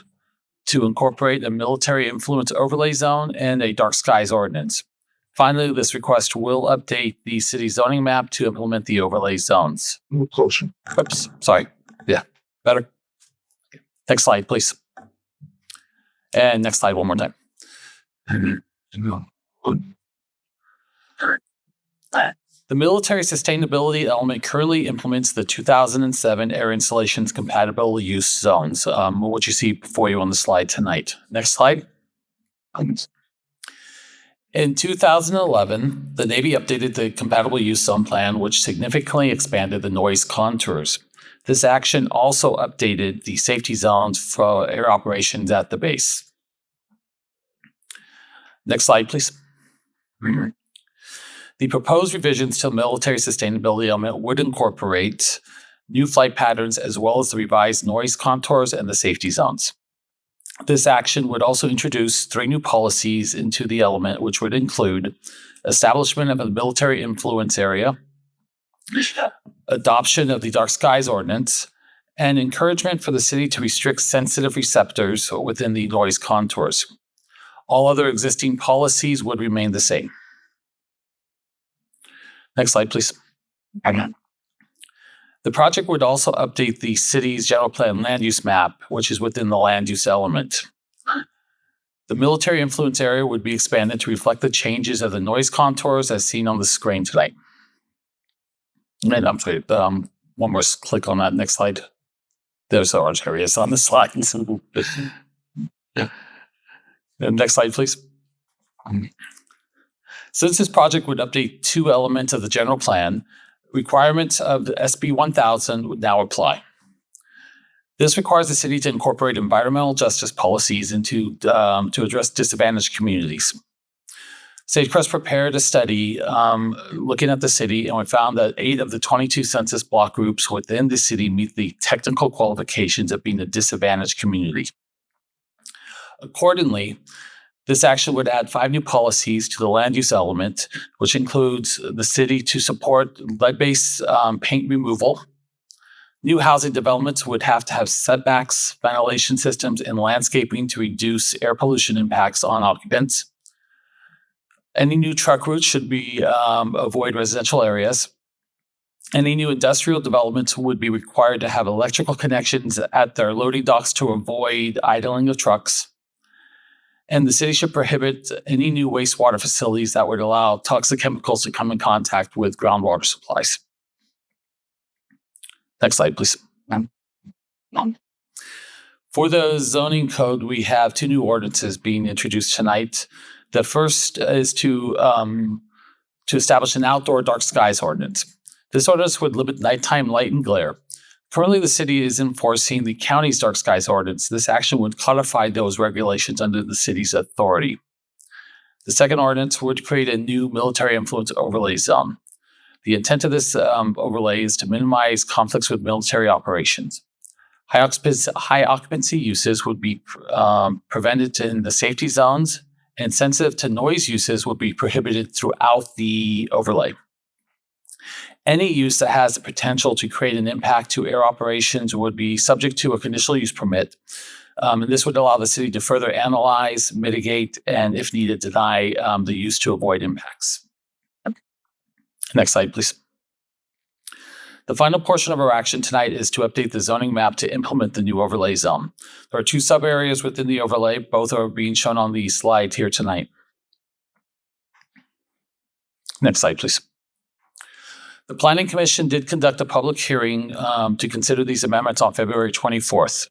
to incorporate a military influence overlay zone and a dark skies ordinance. Finally, this request will update the city zoning map to implement the overlay zones. Move closer. Oops, sorry. Yeah, better. Next slide, please. And next slide one more time. The military sustainability element currently implements the 2007 air installations compatible use zones, what you see before you on the slide tonight. Next slide. In 2011, the Navy updated the compatible use zone plan, which significantly expanded the noise contours. This action also updated the safety zones for air operations at the base. Next slide, please. The proposed revisions to the military sustainability element would incorporate new flight patterns as well as the revised noise contours and the safety zones. This action would also introduce 3 new policies into the element, which would include establishment of a military influence area, adoption of the dark skies ordinance, and encouragement for the city to restrict sensitive receptors within the noise contours. All other existing policies would remain the same. Next slide, please. The project would also update the city's general plan land use map, which is within the land use element. The military influence area would be expanded to reflect the changes of the noise contours as seen on the screen tonight. And I'm sorry, one more click on that next slide. There's the orange areas on the slide. Next slide, please. Since this project would update two elements of the general plan, requirements of the SB 1000 would now apply. This requires the city to incorporate environmental justice policies into to address disadvantaged communities. SageCrest prepared a study looking at the city, and we found that 8 of the 22 census block groups within the city meet the technical qualifications of being a disadvantaged community. Accordingly, this action would add 5 new policies to the land use element, which includes the city to support lead-based paint removal. New housing developments would have to have setbacks, ventilation systems, and landscaping to reduce air pollution impacts on occupants. Any new truck routes should be avoid residential areas. Any new industrial developments would be required to have electrical connections at their loading docks to avoid idling of trucks. And the city should prohibit any new wastewater facilities that would allow toxic chemicals to come in contact with groundwater supplies. Next slide, please. For the zoning code, we have 2 new ordinances being introduced tonight. The first is to establish an outdoor dark skies ordinance. This ordinance would limit nighttime light and glare. Currently, the city is enforcing the county's dark skies ordinance. This action would codify those regulations under the city's authority. The second ordinance would create a new military influence overlay zone. The intent of this overlay is to minimize conflicts with military operations. High occupancy uses would be prevented in the safety zones, and sensitive to noise uses would be prohibited throughout the overlay. Any use that has the potential to create an impact to air operations would be subject to a conditional use permit. And this would allow the city to further analyze, mitigate, and if needed, deny the use to avoid impacts. Next slide, please. The final portion of our action tonight is to update the zoning map to implement the new overlay zone. There are 2 sub-areas within the overlay. Both are being shown on the slide here tonight. Next slide, please. The Planning Commission did conduct a public hearing to consider these amendments on February 24th.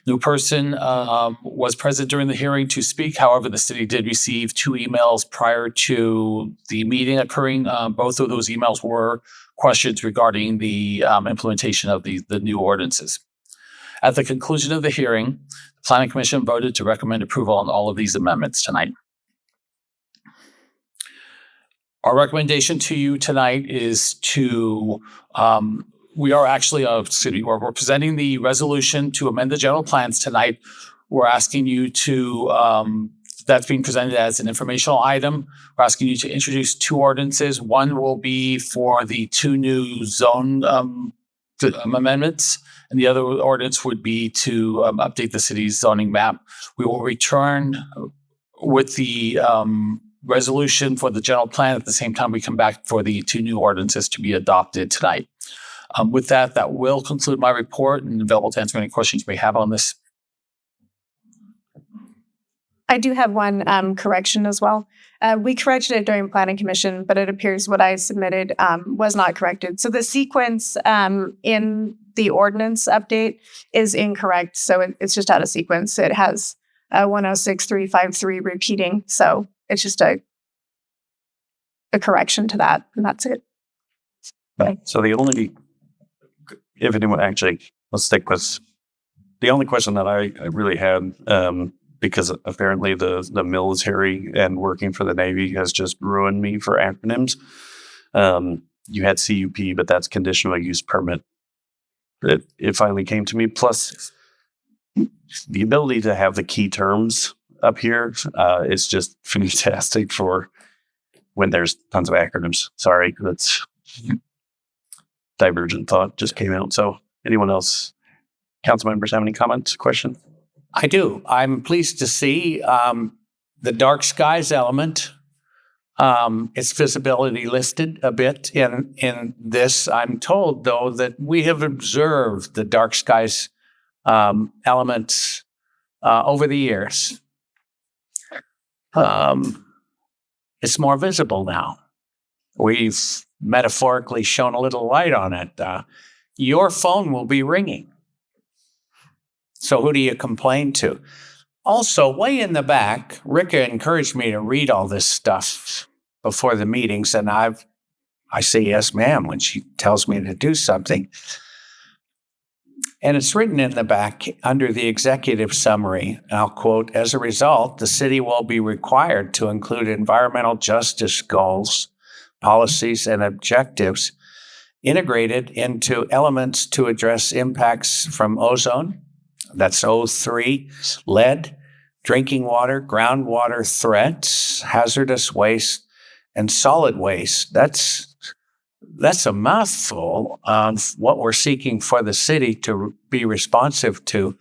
No person was present during the hearing to speak. However, the city did receive 2 emails prior to the meeting occurring. Both of those emails were questions regarding the implementation of the new ordinances. At the conclusion of the hearing, the Planning Commission voted to recommend approval on all of these amendments tonight. Our recommendation to you tonight is to, we're presenting the resolution to amend the general plans tonight. We're asking you to, that's being presented as an informational item. We're asking you to introduce 2 ordinances. One will be for the 2 new zone amendments, and the other ordinance would be to update the city's zoning map. We will return with the resolution for the general plan. At the same time, we come back for the 2 new ordinances to be adopted tonight. With that, that will conclude my report, and available to answer any questions you may have on this. I do have one correction as well. We corrected it during Planning Commission, but it appears what I submitted was not corrected. So the sequence in the ordinance update is incorrect. So it's just out of sequence. It has 106353 repeating. So it's just a correction to that, and that's it. So the only, if anyone actually, let's stick with the only question that I really had, because apparently the military and working for the Navy has just ruined me for acronyms. You had CUP, but that's conditional use permit. It finally came to me. Plus, the ability to have the key terms up here is just fantastic for when there's tons of acronyms. Sorry, that's divergent thought just came out. So anyone else, council members, have any comments, questions? I do. I'm pleased to see the dark skies element its visibility listed a bit in this. I'm told, though, that we have observed the dark skies elements over the years. It's more visible now. We've metaphorically shone a little light on it. Your phone will be ringing. So who do you complain to? Also, way in the back, Rika encouraged me to read all this stuff before the meetings, and I say yes, ma'am, when she tells me to do something. And it's written in the back under the executive summary, and I'll quote, as a result, the city will be required to include environmental justice goals, policies, and objectives integrated into elements to address impacts from ozone, that's O3, lead, drinking water, groundwater threats, hazardous waste, and solid waste. That's a mouthful of what we're seeking for the city to be responsive to.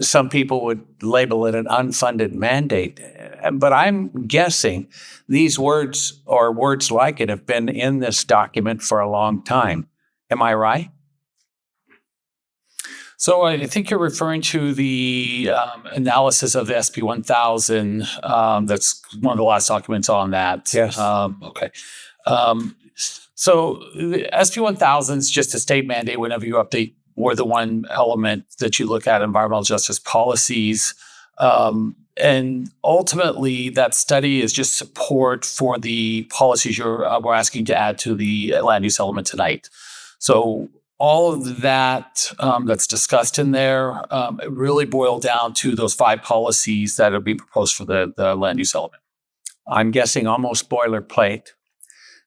Some people would label it an unfunded mandate, but I'm guessing these words or words like it have been in this document for a long time. Am I right? So I think you're referring to the analysis of the SP 1000. That's one of the last documents on that. Yes. Okay. So the SP 1000 is just a state mandate whenever you update or the one element that you look at environmental justice policies. And ultimately, that study is just support for the policies we're asking to add to the land use element tonight. So all of that that's discussed in there it really boiled down to those 5 policies that will be proposed for the land use element. I'm guessing almost boilerplate,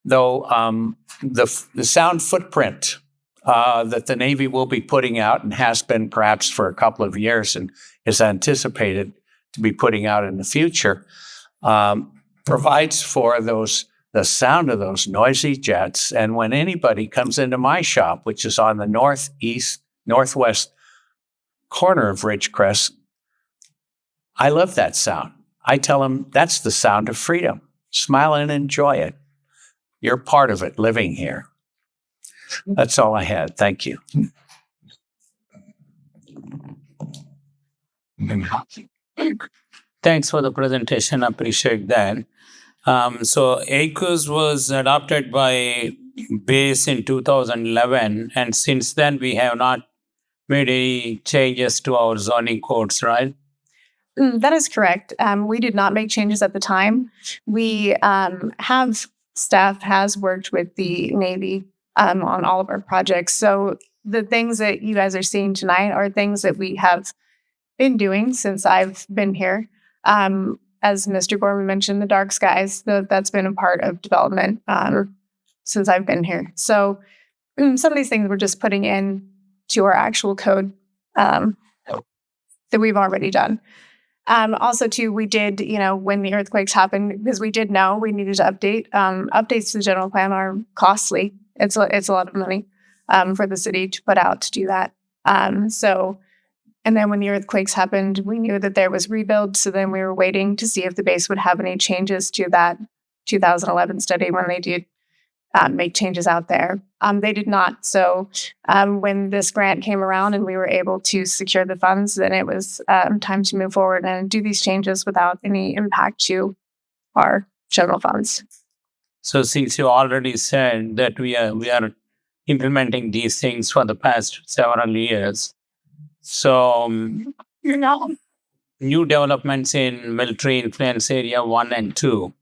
though the sound footprint that the Navy will be putting out and has been perhaps for a couple of years and is anticipated to be putting out in the future provides for the sound of those noisy jets. And when anybody comes into my shop, which is on the northwest corner of Ridgecrest, I love that sound. I tell them that's the sound of freedom. Smile and enjoy it. You're part of it living here. That's all I had. Thank you. Thanks for the presentation. Appreciate that. So ACUS was adopted by BASE in 2011, and since then we have not made any changes to our zoning codes, right? That is correct. We did not make changes at the time. We staff has worked with the Navy on all of our projects. So the things that you guys are seeing tonight are things that we have been doing since I've been here. As Mr. Gorman mentioned, the dark skies, that's been a part of development since I've been here. So some of these things we're just putting in to our actual code that we've already done. Also, too, we did, when the earthquakes happened, because we did know we needed to update. Updates to the general plan are costly. It's a lot of money for the city to put out to do that. And then when the earthquakes happened, we knew that there was rebuild. So then we were waiting to see if the base would have any changes to that 2011 study when they did make changes out there. They did not. So when this grant came around and we were able to secure the funds, then it was time to move forward and do these changes without any impact to our general funds. So since you already said that we are implementing these things for the past several years, so new developments in military influence area 1 and 2,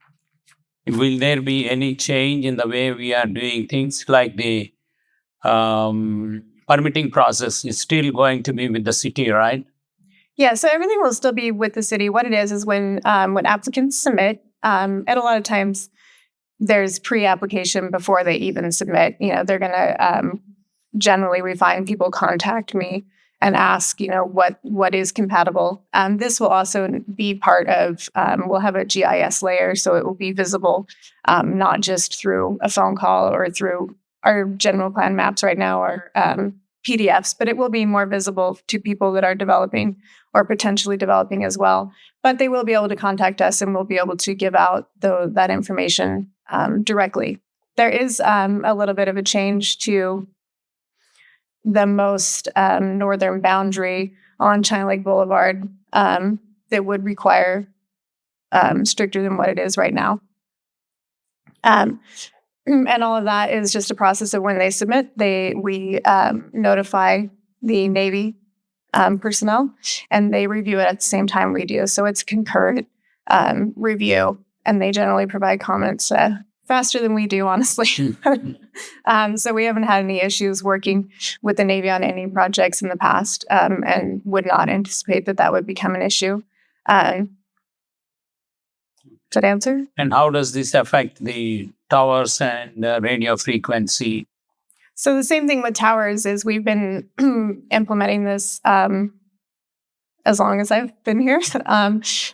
will there be any change in the way we are doing things, like the permitting process is still going to be with the city, right? Yeah, so everything will still be with the city. What it is when applicants submit, and a lot of times there's pre-application before they even submit. They're going to generally, we find people contact me and ask, what is compatible. This will also be part of, we'll have a GIS layer, so it will be visible, not just through a phone call or through our general plan maps right now are PDFs, but it will be more visible to people that are developing or potentially developing as well. But they will be able to contact us and we'll be able to give out that information directly. There is a little bit of a change to the most northern boundary on China Lake Boulevard that would require stricter than what it is right now. And all of that is just a process of when they submit, we notify the Navy personnel, and they review it at the same time we do. So it's concurrent review, and they generally provide comments faster than we do, honestly. So we haven't had any issues working with the Navy on any projects in the past, and would not anticipate that would become an issue. Does that answer? And how does this affect the towers and radio frequency? So the same thing with towers is we've been implementing this as long as I've been here.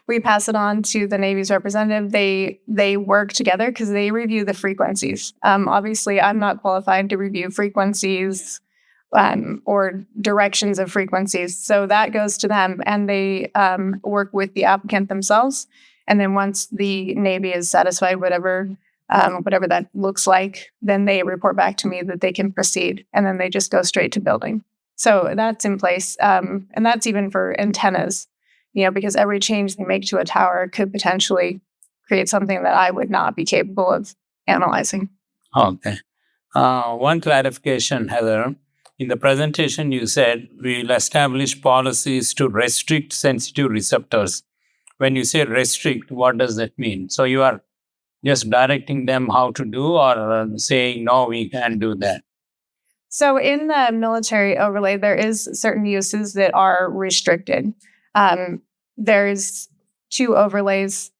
We pass it on to the Navy's representative. They work together because they review the frequencies. Obviously, I'm not qualified to review frequencies or directions of frequencies. So that goes to them, and they work with the applicant themselves. And then once the Navy is satisfied, whatever that looks like, then they report back to me that they can proceed, and then they just go straight to building. So that's in place, and that's even for antennas, because every change they make to a tower could potentially create something that I would not be capable of analyzing. Okay. One clarification, Heather. In the presentation, you said we'll establish policies to restrict sensitive receptors. When you say restrict, what does that mean? So you are just directing them how to do, or saying, no, we can't do that? So in the military overlay, there is certain uses that are restricted. There's 2 overlays.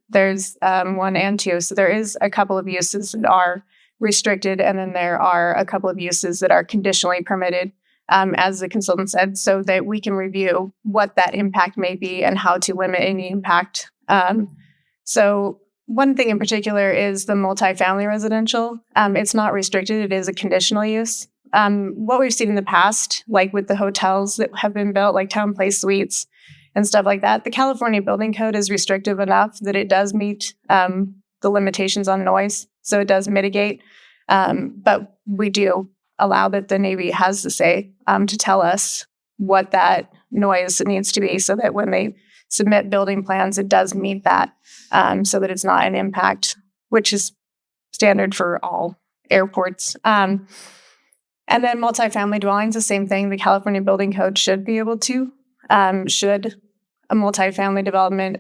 There's 1 and 2. So there is a couple of uses that are restricted, and then there are a couple of uses that are conditionally permitted, as the consultant said, so that we can review what that impact may be and how to limit any impact. So one thing in particular is the multifamily residential. It's not restricted. It is a conditional use. What we've seen in the past, like with the hotels that have been built, like Town Place Suites and stuff like that, the California Building Code is restrictive enough that it does meet the limitations on noise. So it does mitigate. But we do allow that the Navy has to say to tell us what that noise needs to be, so that when they submit building plans, it does meet that, so that it's not an impact, which is standard for all airports. And then multifamily dwellings, the same thing. The California Building Code should be able to, should a multifamily development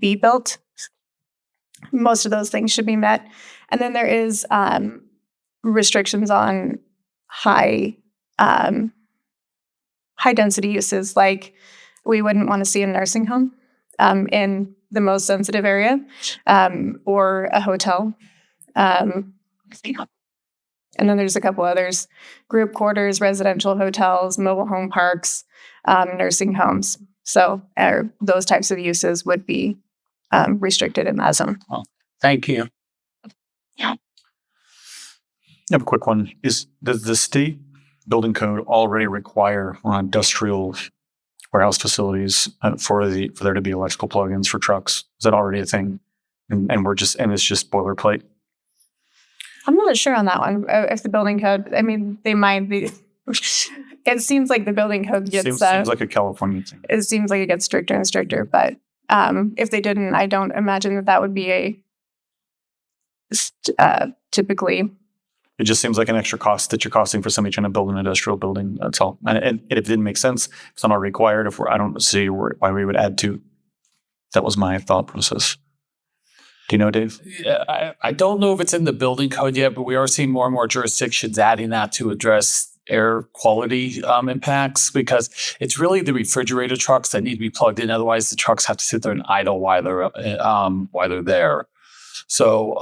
be built, most of those things should be met. And then there is restrictions on high density uses, like we wouldn't want to see a nursing home in the most sensitive area, or a hotel. And then there's a couple others: group quarters, residential hotels, mobile home parks, nursing homes. So those types of uses would be restricted in that zone. Oh, thank you. I have a quick one. Does the state building code already require industrial warehouse facilities for there to be electrical plugins for trucks? Is that already a thing? And it's just boilerplate? I'm not sure on that one. If the building code, I mean, they might be. It seems like the building code gets. Seems like a California thing. It seems like it gets stricter and stricter. But if they didn't, I don't imagine that would be typically. It just seems like an extra cost that you're costing for somebody trying to build an industrial building. That's all. And if it didn't make sense, if it's not required. I don't see why we would add to. That was my thought process. Do you know, Dave? Yeah, I don't know if it's in the building code yet, but we are seeing more and more jurisdictions adding that to address air quality impacts, because it's really the refrigerator trucks that need to be plugged in. Otherwise, the trucks have to sit there and idle while they're there. So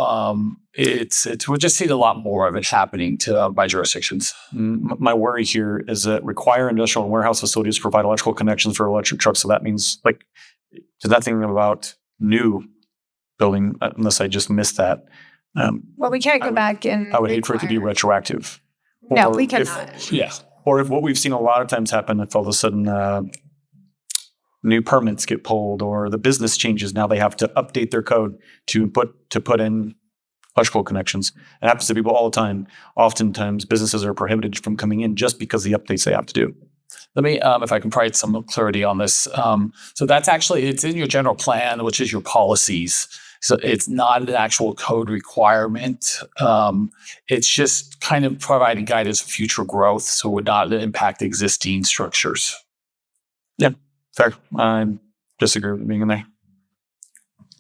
we're just seeing a lot more of it happening by jurisdictions. My worry here is that require industrial and warehouse facilities to provide electrical connections for electric trucks. So that means there's nothing about new building, unless I just missed that. Well, we can't go back and. I would hate for it to be retroactive. No, we if- cannot. Yeah. Or if what we've seen a lot of times happen, if all of a sudden new permits get pulled or the business changes, now they have to update their code to put in electrical connections. It happens to people all the time. Oftentimes, businesses are prohibited from coming in just because of the updates they have to do. Let me, if I can provide some clarity on this. So that's actually, it's in your general plan, which is your policies. So it's not an actual code requirement. It's just kind of providing guidance for future growth, so it would not impact existing structures. Yeah, fair. I disagree with being in there.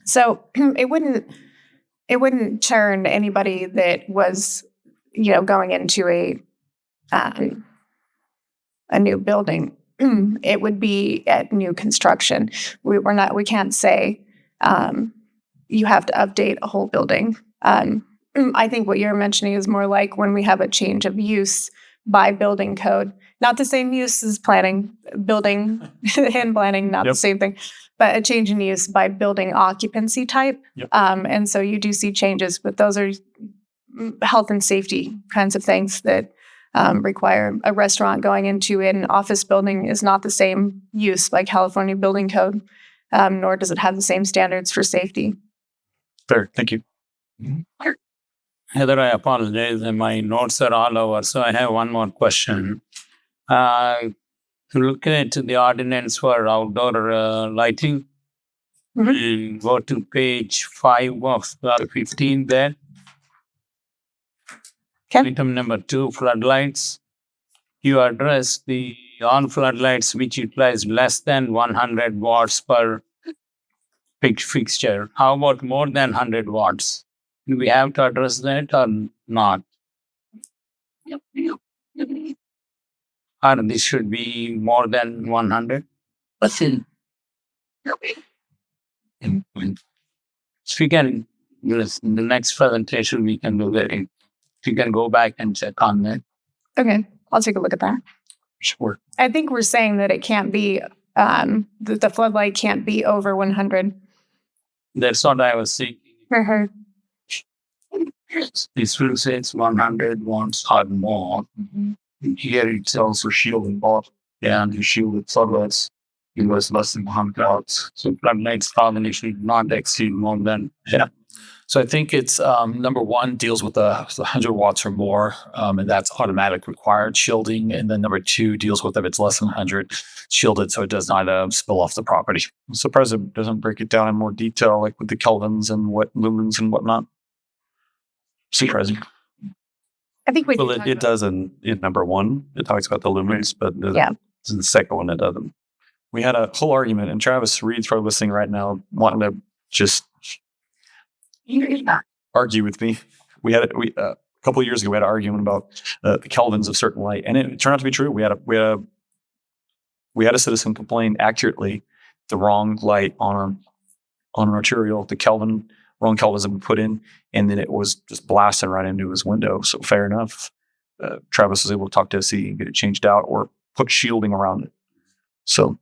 So it wouldn't turn anybody that was, going into a new building. It would be at new construction. We can't say you have to update a whole building. I think what you're mentioning is more like when we have a change of use by building code. Not the same use as planning, building and planning, not the same thing, but a change in use by building occupancy type. And so you do see changes, but those are health and safety kinds of things that require a restaurant going into an office building is not the same use by California building code, nor does it have the same standards for safety. Fair. Thank you. Heather, I apologize. My notes are all over, so I have one more question. Looking at the ordinance for outdoor lighting, go to page 5 of 15 there. Item number 2, floodlights. You address the on floodlights which utilize less than 100 watts per fixture. How about more than 100 watts? Do we have to address that or not? Or this should be more than 100? If we can, in the next presentation, we can do that. If you can go back and check on that. Okay, I'll take a look at that. Sure. I think we're saying that it can't be, the floodlight can't be over 100. That's what I was saying. Mhm. This will say it's 100 watts or more. Here it's also shielded off. Yeah, and the shielded floodlights, it was less than 100 watts. So floodlights probably should not exceed more than, So I think it's number 1 deals with the 100 watts or more, and that's automatic required shielding. And then number 2 deals with if it's less than 100 shielded, so it does not spill off the property. I'm surprised it doesn't break it down in more detail, like with the kelvins and what lumens and whatnot. Surprising. I think we Well, can talk it does in number 1. It talks about the lumens, but in the second one, it doesn't. We had a whole argument, and Travis Reed's probably listening right now, wanting to just argue with me. A couple of years ago, we had an argument about the kelvins of certain light, and it turned out to be true. We had a citizen complain accurately the wrong light on an arterial, wrong kelvins have been put in, and then it was just blasting right into his window. So fair enough. Travis was able to talk to SE and get it changed out or put shielding around it. So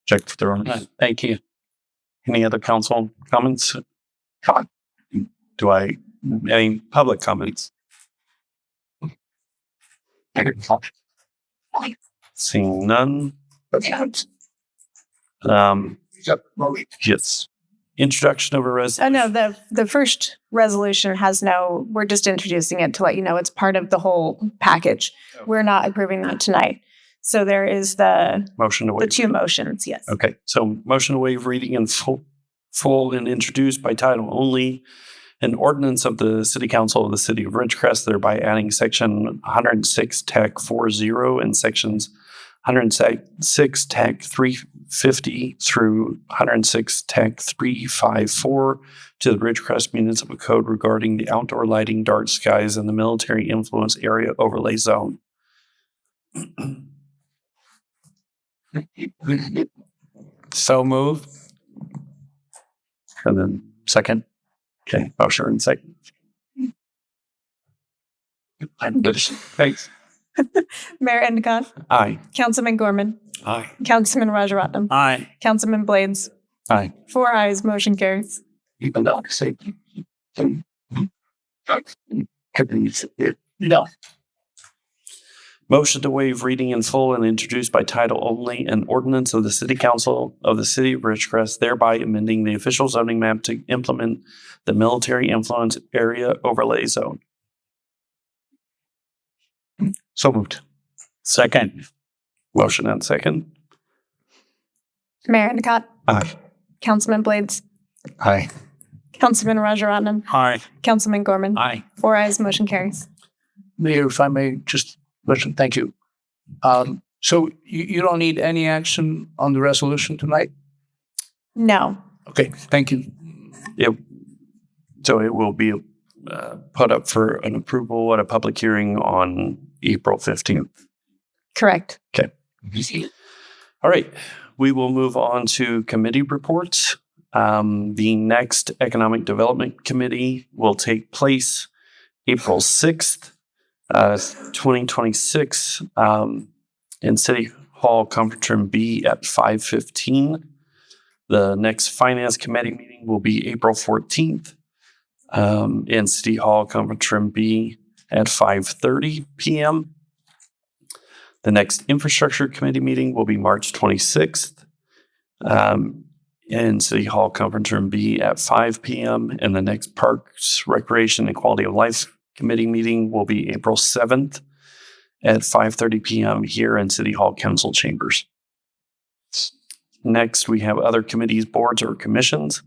check if they're on. Thank you. Any other council comments? Any public comments? Seeing none. Yes. Introduction of a resolution. no, the first resolution has we're just introducing it to let you know it's part of the whole package. We're not approving that tonight. So there is the Motion to waive. 2 motions, yes. Okay, so motion to waive reading in full and introduced by title only, an ordinance of the City Council of the City of Ridgecrest, thereby adding section 106 Tech 40 and sections 106 Tech 350 through 106 Tech 354 to the Ridgecrest Municipal Code regarding the outdoor lighting, dark skies, and the military influence area overlay zone. So moved. And then second. Okay, motion and second. Thanks. Mayor Endicott, Aye. Councilman Gorman, Aye. Councilman Rajaratnam, Aye. Councilman Blades. Aye. 4 ayes, motion carries. Even though I say No. Motion to waive reading in full and introduced by title only an ordinance of the City Council of the City of Ridgecrest, thereby amending the official zoning map to implement the military influence area overlay zone. So moved. Second. Motion and second. Mayor Endicott, Aye. Councilman Blades, Aye. Councilman Rajaratnam, Aye. Councilman Gorman. Aye. 4 ayes, motion carries. Mayor, if I may just listen, thank you. So you don't need any action on the resolution tonight? No. Okay, thank you. So it will be put up for an approval at a public hearing on April 15th. Correct. Okay. All right. We will move on to committee reports. The next Economic Development Committee will take place April 6th, 2026, in City Hall Conference Room B at 5:15. The next Finance Committee meeting will be April 14th in City Hall Conference Room B at 5:30 p.m. The next Infrastructure Committee meeting will be March 26th in City Hall Conference Room B at 5 p.m. And the next Parks, Recreation, and Quality of Life Committee meeting will be April 7th at 5:30 p.m. here in City Hall Council Chambers. Next, we have other committees, boards, or commissions.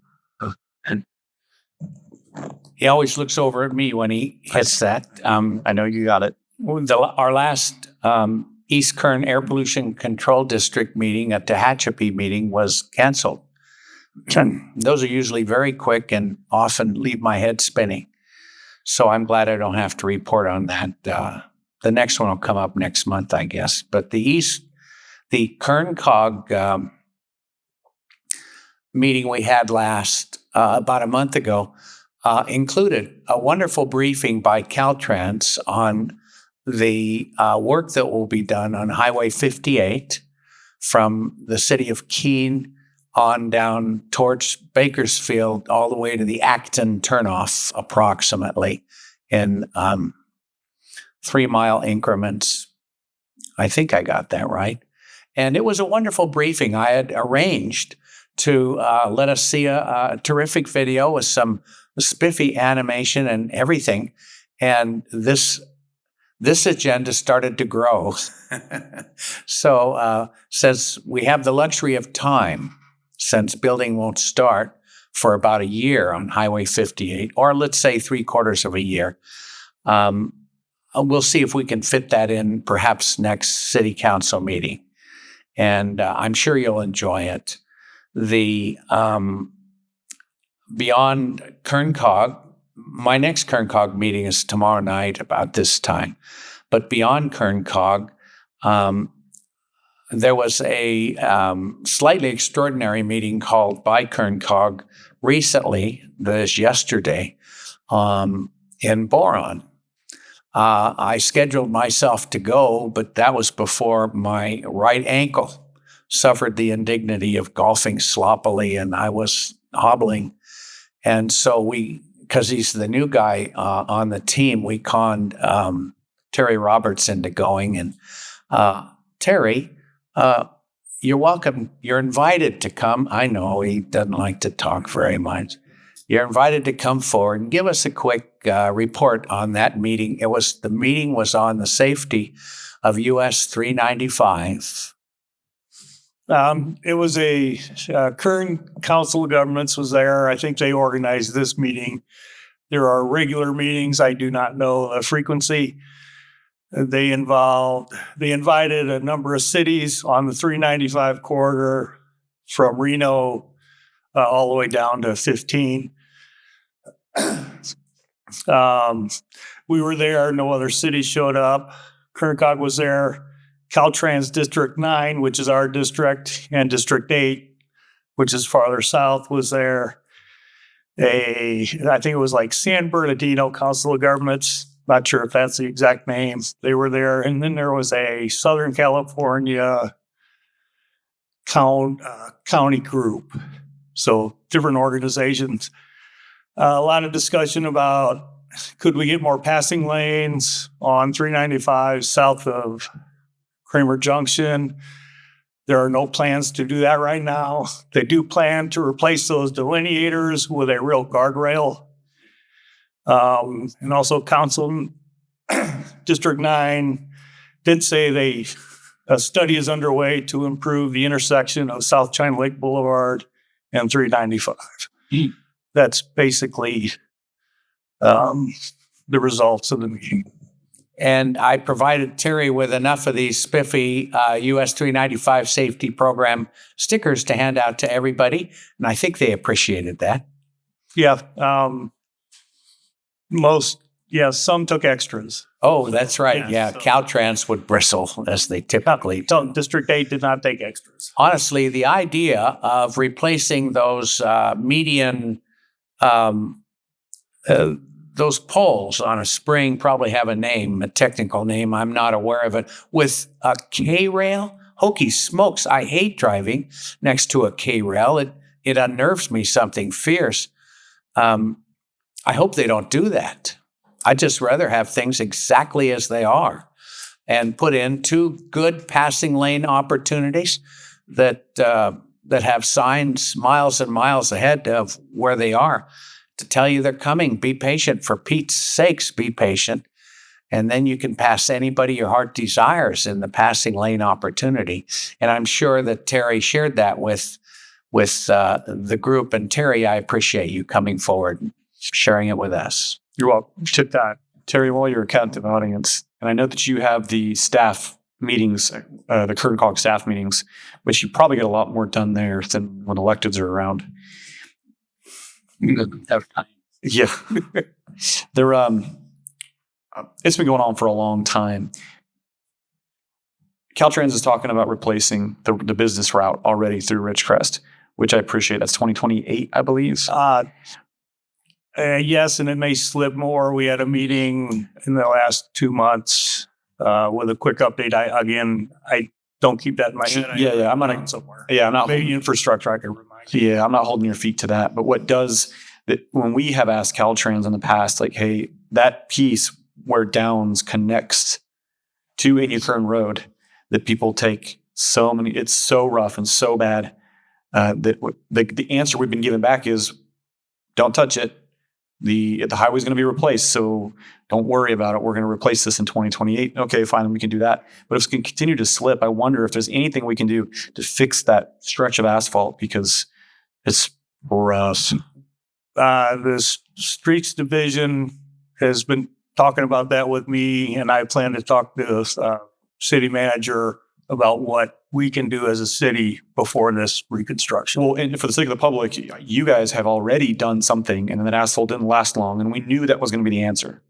He always looks over at me when he hits that. I know you got it. Our last East Kern Air Pollution Control District meeting, a Tehachapi meeting, was canceled. Those are usually very quick and often leave my head spinning. So I'm glad I don't have to report on that. The next one will come up next month, I guess. But the Kern Cog meeting we had last, about a month ago, included a wonderful briefing by Caltrans on the work that will be done on Highway 58 from the city of Keene on down towards Bakersfield all the way to the Acton turnoff approximately in 3-mile increments. I think I got that right. And it was a wonderful briefing. I had arranged to let us see a terrific video with some spiffy animation and everything. And this agenda started to grow. So says we have the luxury of time since building won't start for about a year on Highway 58, or let's say 3/4 of a year. We'll see if we can fit that in perhaps next city council meeting. And I'm sure you'll enjoy it. The beyond Kern Cog, my next Kern Cog meeting is tomorrow night about this time. But beyond Kern Cog, there was a slightly extraordinary meeting called by Kern Cog recently, this yesterday, in Boron. I scheduled myself to go, but that was before my right ankle suffered the indignity of golfing sloppily, and I was hobbling. And so because he's the new guy on the team, we conned Terry Roberts into going. And Terry, you're welcome. You're invited to come. I know he doesn't like to talk very much. You're invited to come forward and give us a quick report on that meeting. The meeting was on the safety of US 395. It was a Kern Council of Governments was there. I think they organized this meeting. There are regular meetings. I do not know the frequency. They invited a number of cities on the 395 corridor from Reno all the way down to 15. We were there. No other cities showed up. Kern Cog was there. Caltrans District 9, which is our district, and District 8, which is farther south, was there. I think it was like San Bernardino Council of Governments. Not sure if that's the exact name. They were there. And then there was a Southern California county group. So different organizations. A lot of discussion about could we get more passing lanes on 395 south of Kramer Junction? There are no plans to do that right now. They do plan to replace those delineators with a real guardrail. And also Council District 9 did say a study is underway to improve the intersection of South China Lake Boulevard and 395. That's basically the results of the meeting. And I provided Terry with enough of these spiffy US 395 safety program stickers to hand out to everybody. And I think they appreciated that. Yeah. Some took extras. Oh, that's right. Yeah. Caltrans would bristle as they typically do. District 8 did not take extras. Honestly, the idea of replacing those median those poles on a spring probably have a name, a technical name. I'm not aware of it. With a K-rail, hokey smokes. I hate driving next to a K-rail. It unnerves me something fierce. I hope they don't do that. I'd just rather have things exactly as they are and put in 2 good passing lane opportunities that have signs miles and miles ahead of where they are to tell you they're coming. Be patient. For Pete's sakes, be patient. And then you can pass anybody your heart desires in the passing lane opportunity. And I'm sure that Terry shared that with the group. And Terry, I appreciate you coming forward and sharing it with us. You're welcome. Took that. Terry, while you're a captive audience, and I know that you have the staff meetings, the Kern Cog staff meetings, which you probably get a lot more done there than when electives are around. Yeah. They're it's been going on for a long time. Caltrans is talking about replacing the business route already through Ridgecrest, which I appreciate. That's 2028, I believe. Yes, and it may slip more. We had a meeting in the last 2 months with a quick update. I don't keep that in my head. Yeah. I'm not somewhere. Yeah, I'm not. Maybe infrastructure I can remind you. Yeah, I'm not holding your feet to that. But what does that when we have asked Caltrans in the past, like, hey, that piece where Downs connects to Indian Kern Road, that people take so many, it's so rough and so bad that the answer we've been given back is, don't touch it. The highway's going to be replaced, so don't worry about it. We're going to replace this in 2028. Okay, fine, we can do that. But if it's going to continue to slip, I wonder if there's anything we can do to fix that stretch of asphalt, because it's rough. The Streets Division has been talking about that with me, and I plan to talk to the city manager about what we can do as a city before this reconstruction. Well, and for the sake of the public, you guys have already done something, and that asphalt didn't last long, and we knew that was going to be the answer.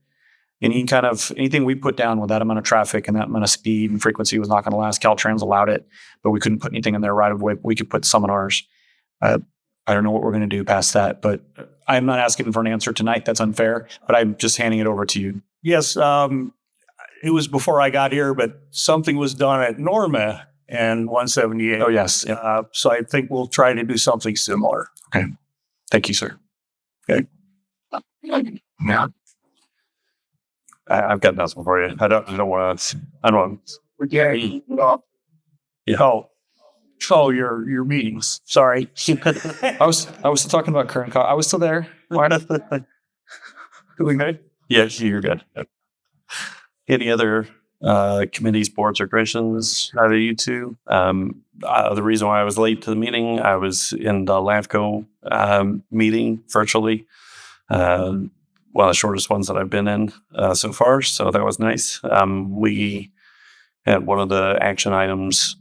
Anything we put down with that amount of traffic and that amount of speed and frequency was not going to last. Caltrans allowed it, but we couldn't put anything in there right away. We could put some in ours. I don't know what we're going to do past that, but I'm not asking for an answer tonight. That's unfair, but I'm just handing it over to you. Yes, it was before I got here, but something was done at Norma and 178. Oh, yes. So I think we'll try to do something similar. Okay. Thank you, sir. Okay. Yeah. I've got nothing for you. I don't want to. Oh, your meetings. Sorry. I was still talking about Kern Cog. I was still there. Doing good? Yes, you're good. Any other committees, boards, or commissions? Either you two. The reason why I was late to the meeting, I was in the LAFCO meeting virtually. One of the shortest ones that I've been in so far, so that was nice. We had one of the action items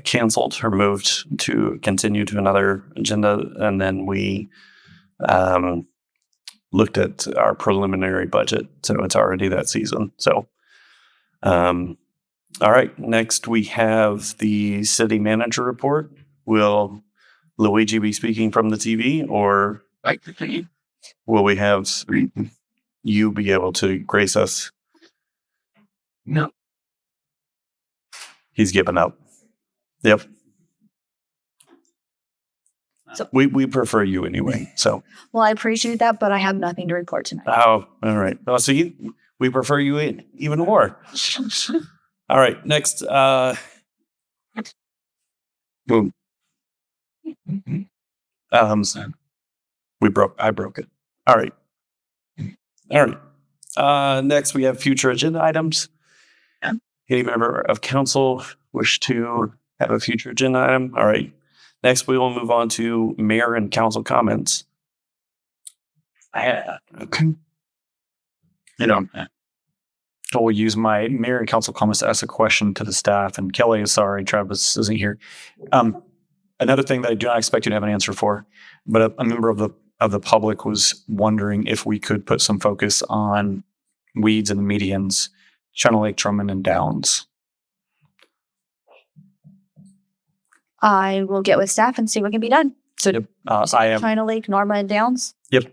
canceled or moved to continue to another agenda, and then we looked at our preliminary budget, so it's already that season. So, all right, next we have the city manager report. Will Luigi be speaking from the TV, or will we have you be able to grace us? No. He's given up. Yep. We prefer you anyway. So, Well, I appreciate that, but I have nothing to report tonight. oh, all right. Well, so we prefer you even more. All right. Next, boom. I broke it. All right. All right. Next, we have future agenda items. Any member of council wish to have a future agenda item? All right. Next, we will move on to mayor and council comments. Okay. I will use my mayor and council comments to ask a question to the staff. And Kelly is sorry, Travis isn't here. Another thing that I do not expect you to have an answer for, but a member of the public was wondering if we could put some focus on weeds and the medians, Channel Lake, Drummond, and Downs. I will get with staff and see what can be done. So Yep. I am. China Lake, Norma, and Downs. Yep.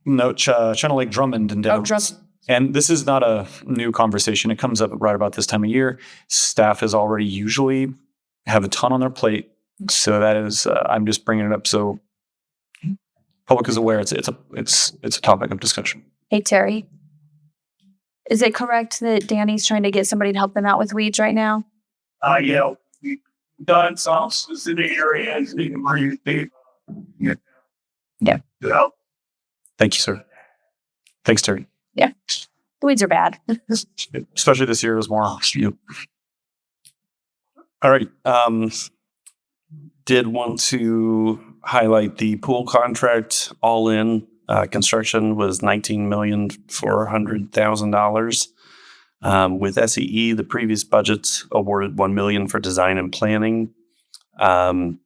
No, Channel Lake, Drummond, and Downs. Drummond. And this is not a new conversation. It comes up right about this time of year. Staff is already usually have a ton on their plate. So that is, I'm just bringing it up so public is aware. It's a topic of discussion. Hey, Terry. Is it correct that Danny's trying to get somebody to help them out with weeds right now? Yeah, we've done some specific areas. Yeah. Thank you, sir. Thanks, Terry. Yeah. The weeds are bad. Especially this year, it was more. You. All right. Did want to highlight the pool contract. All in construction was $19,400,000. With SEE, the previous budgets awarded $1 million for design and planning. The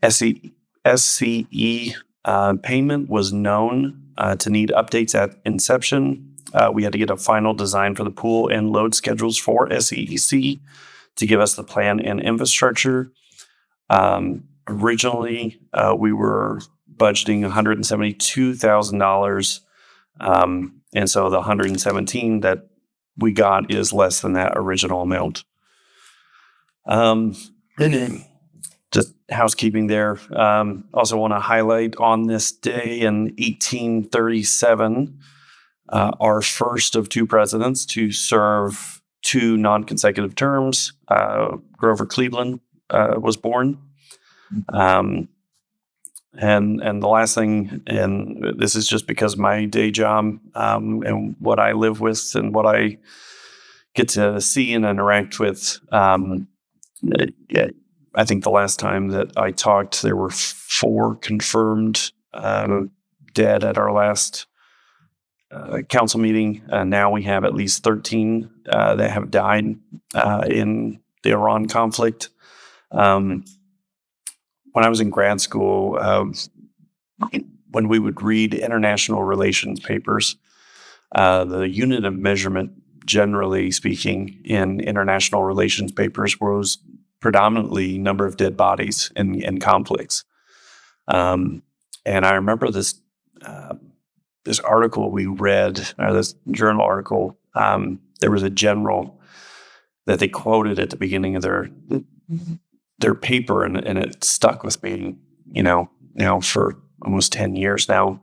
SCE payment was known to need updates at inception. We had to get a final design for the pool and load schedules for SEEC to give us the plan and infrastructure. Originally, we were budgeting $172,000. And so the 117 that we got is less than that original amount. Just housekeeping there. Also want to highlight on this day in 1837, our first of two presidents to serve 2 non-consecutive terms. Grover Cleveland was born. And the last thing, and this is just because of my day job and what I live with and what I get to see and interact with. I think the last time that I talked, there were 4 confirmed dead at our last council meeting. Now we have at least 13 that have died in the Iran conflict. When I was in grad school, when we would read international relations papers, the unit of measurement, generally speaking, in international relations papers was predominantly number of dead bodies in conflicts. And I remember this article we read, or this journal article. There was a general that they quoted at the beginning of their paper, and it stuck with me, now for almost 10 years now.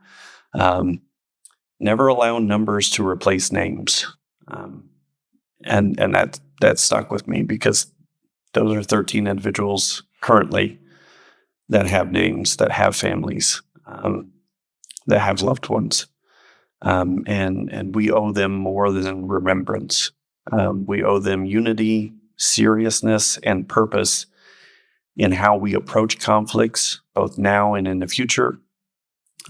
Never allow numbers to replace names. And that stuck with me because those are 13 individuals currently that have names, that have families, that have loved ones. And we owe them more than remembrance. We owe them unity, seriousness, and purpose in how we approach conflicts, both now and in the future,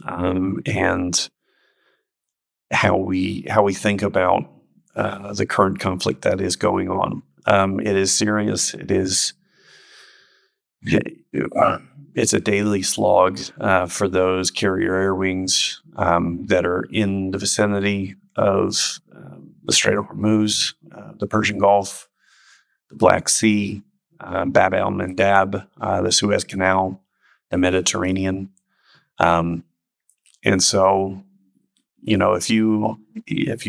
and how we think about the current conflict that is going on. It is serious. It's a daily slog for those carrier air wings that are in the vicinity of the Strait of Hormuz, the Persian Gulf, the Black Sea, Bab el-Mandab, the Suez Canal, the Mediterranean. And so, if you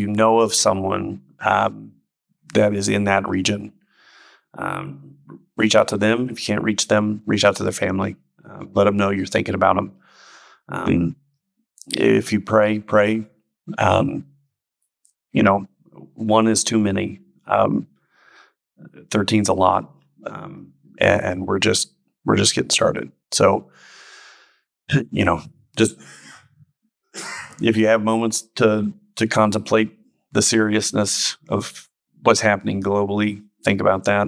know of someone that is in that region, reach out to them. If you can't reach them, reach out to their family. Let them know you're thinking about them. If you pray. One is too many. 13's a lot, and we're just getting started. So, just if you have moments to contemplate the seriousness of what's happening globally, think about that.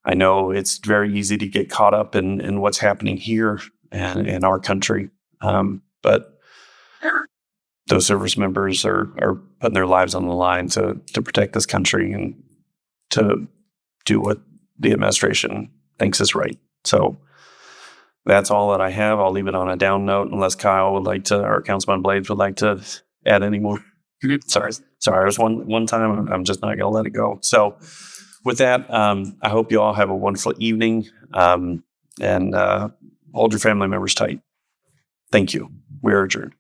I know it's very easy to get caught up in what's happening here and in our country, but those service members are putting their lives on the line to protect this country and to do what the administration thinks is right. So that's all that I have. I'll leave it on a down note unless Kyle would like to, or Councilman Blades would like to add any more. Sorry. It was one time. I'm just not going to let it go. So with that, I hope you all have a wonderful evening, and hold your family members tight. Thank you. We are adjourned.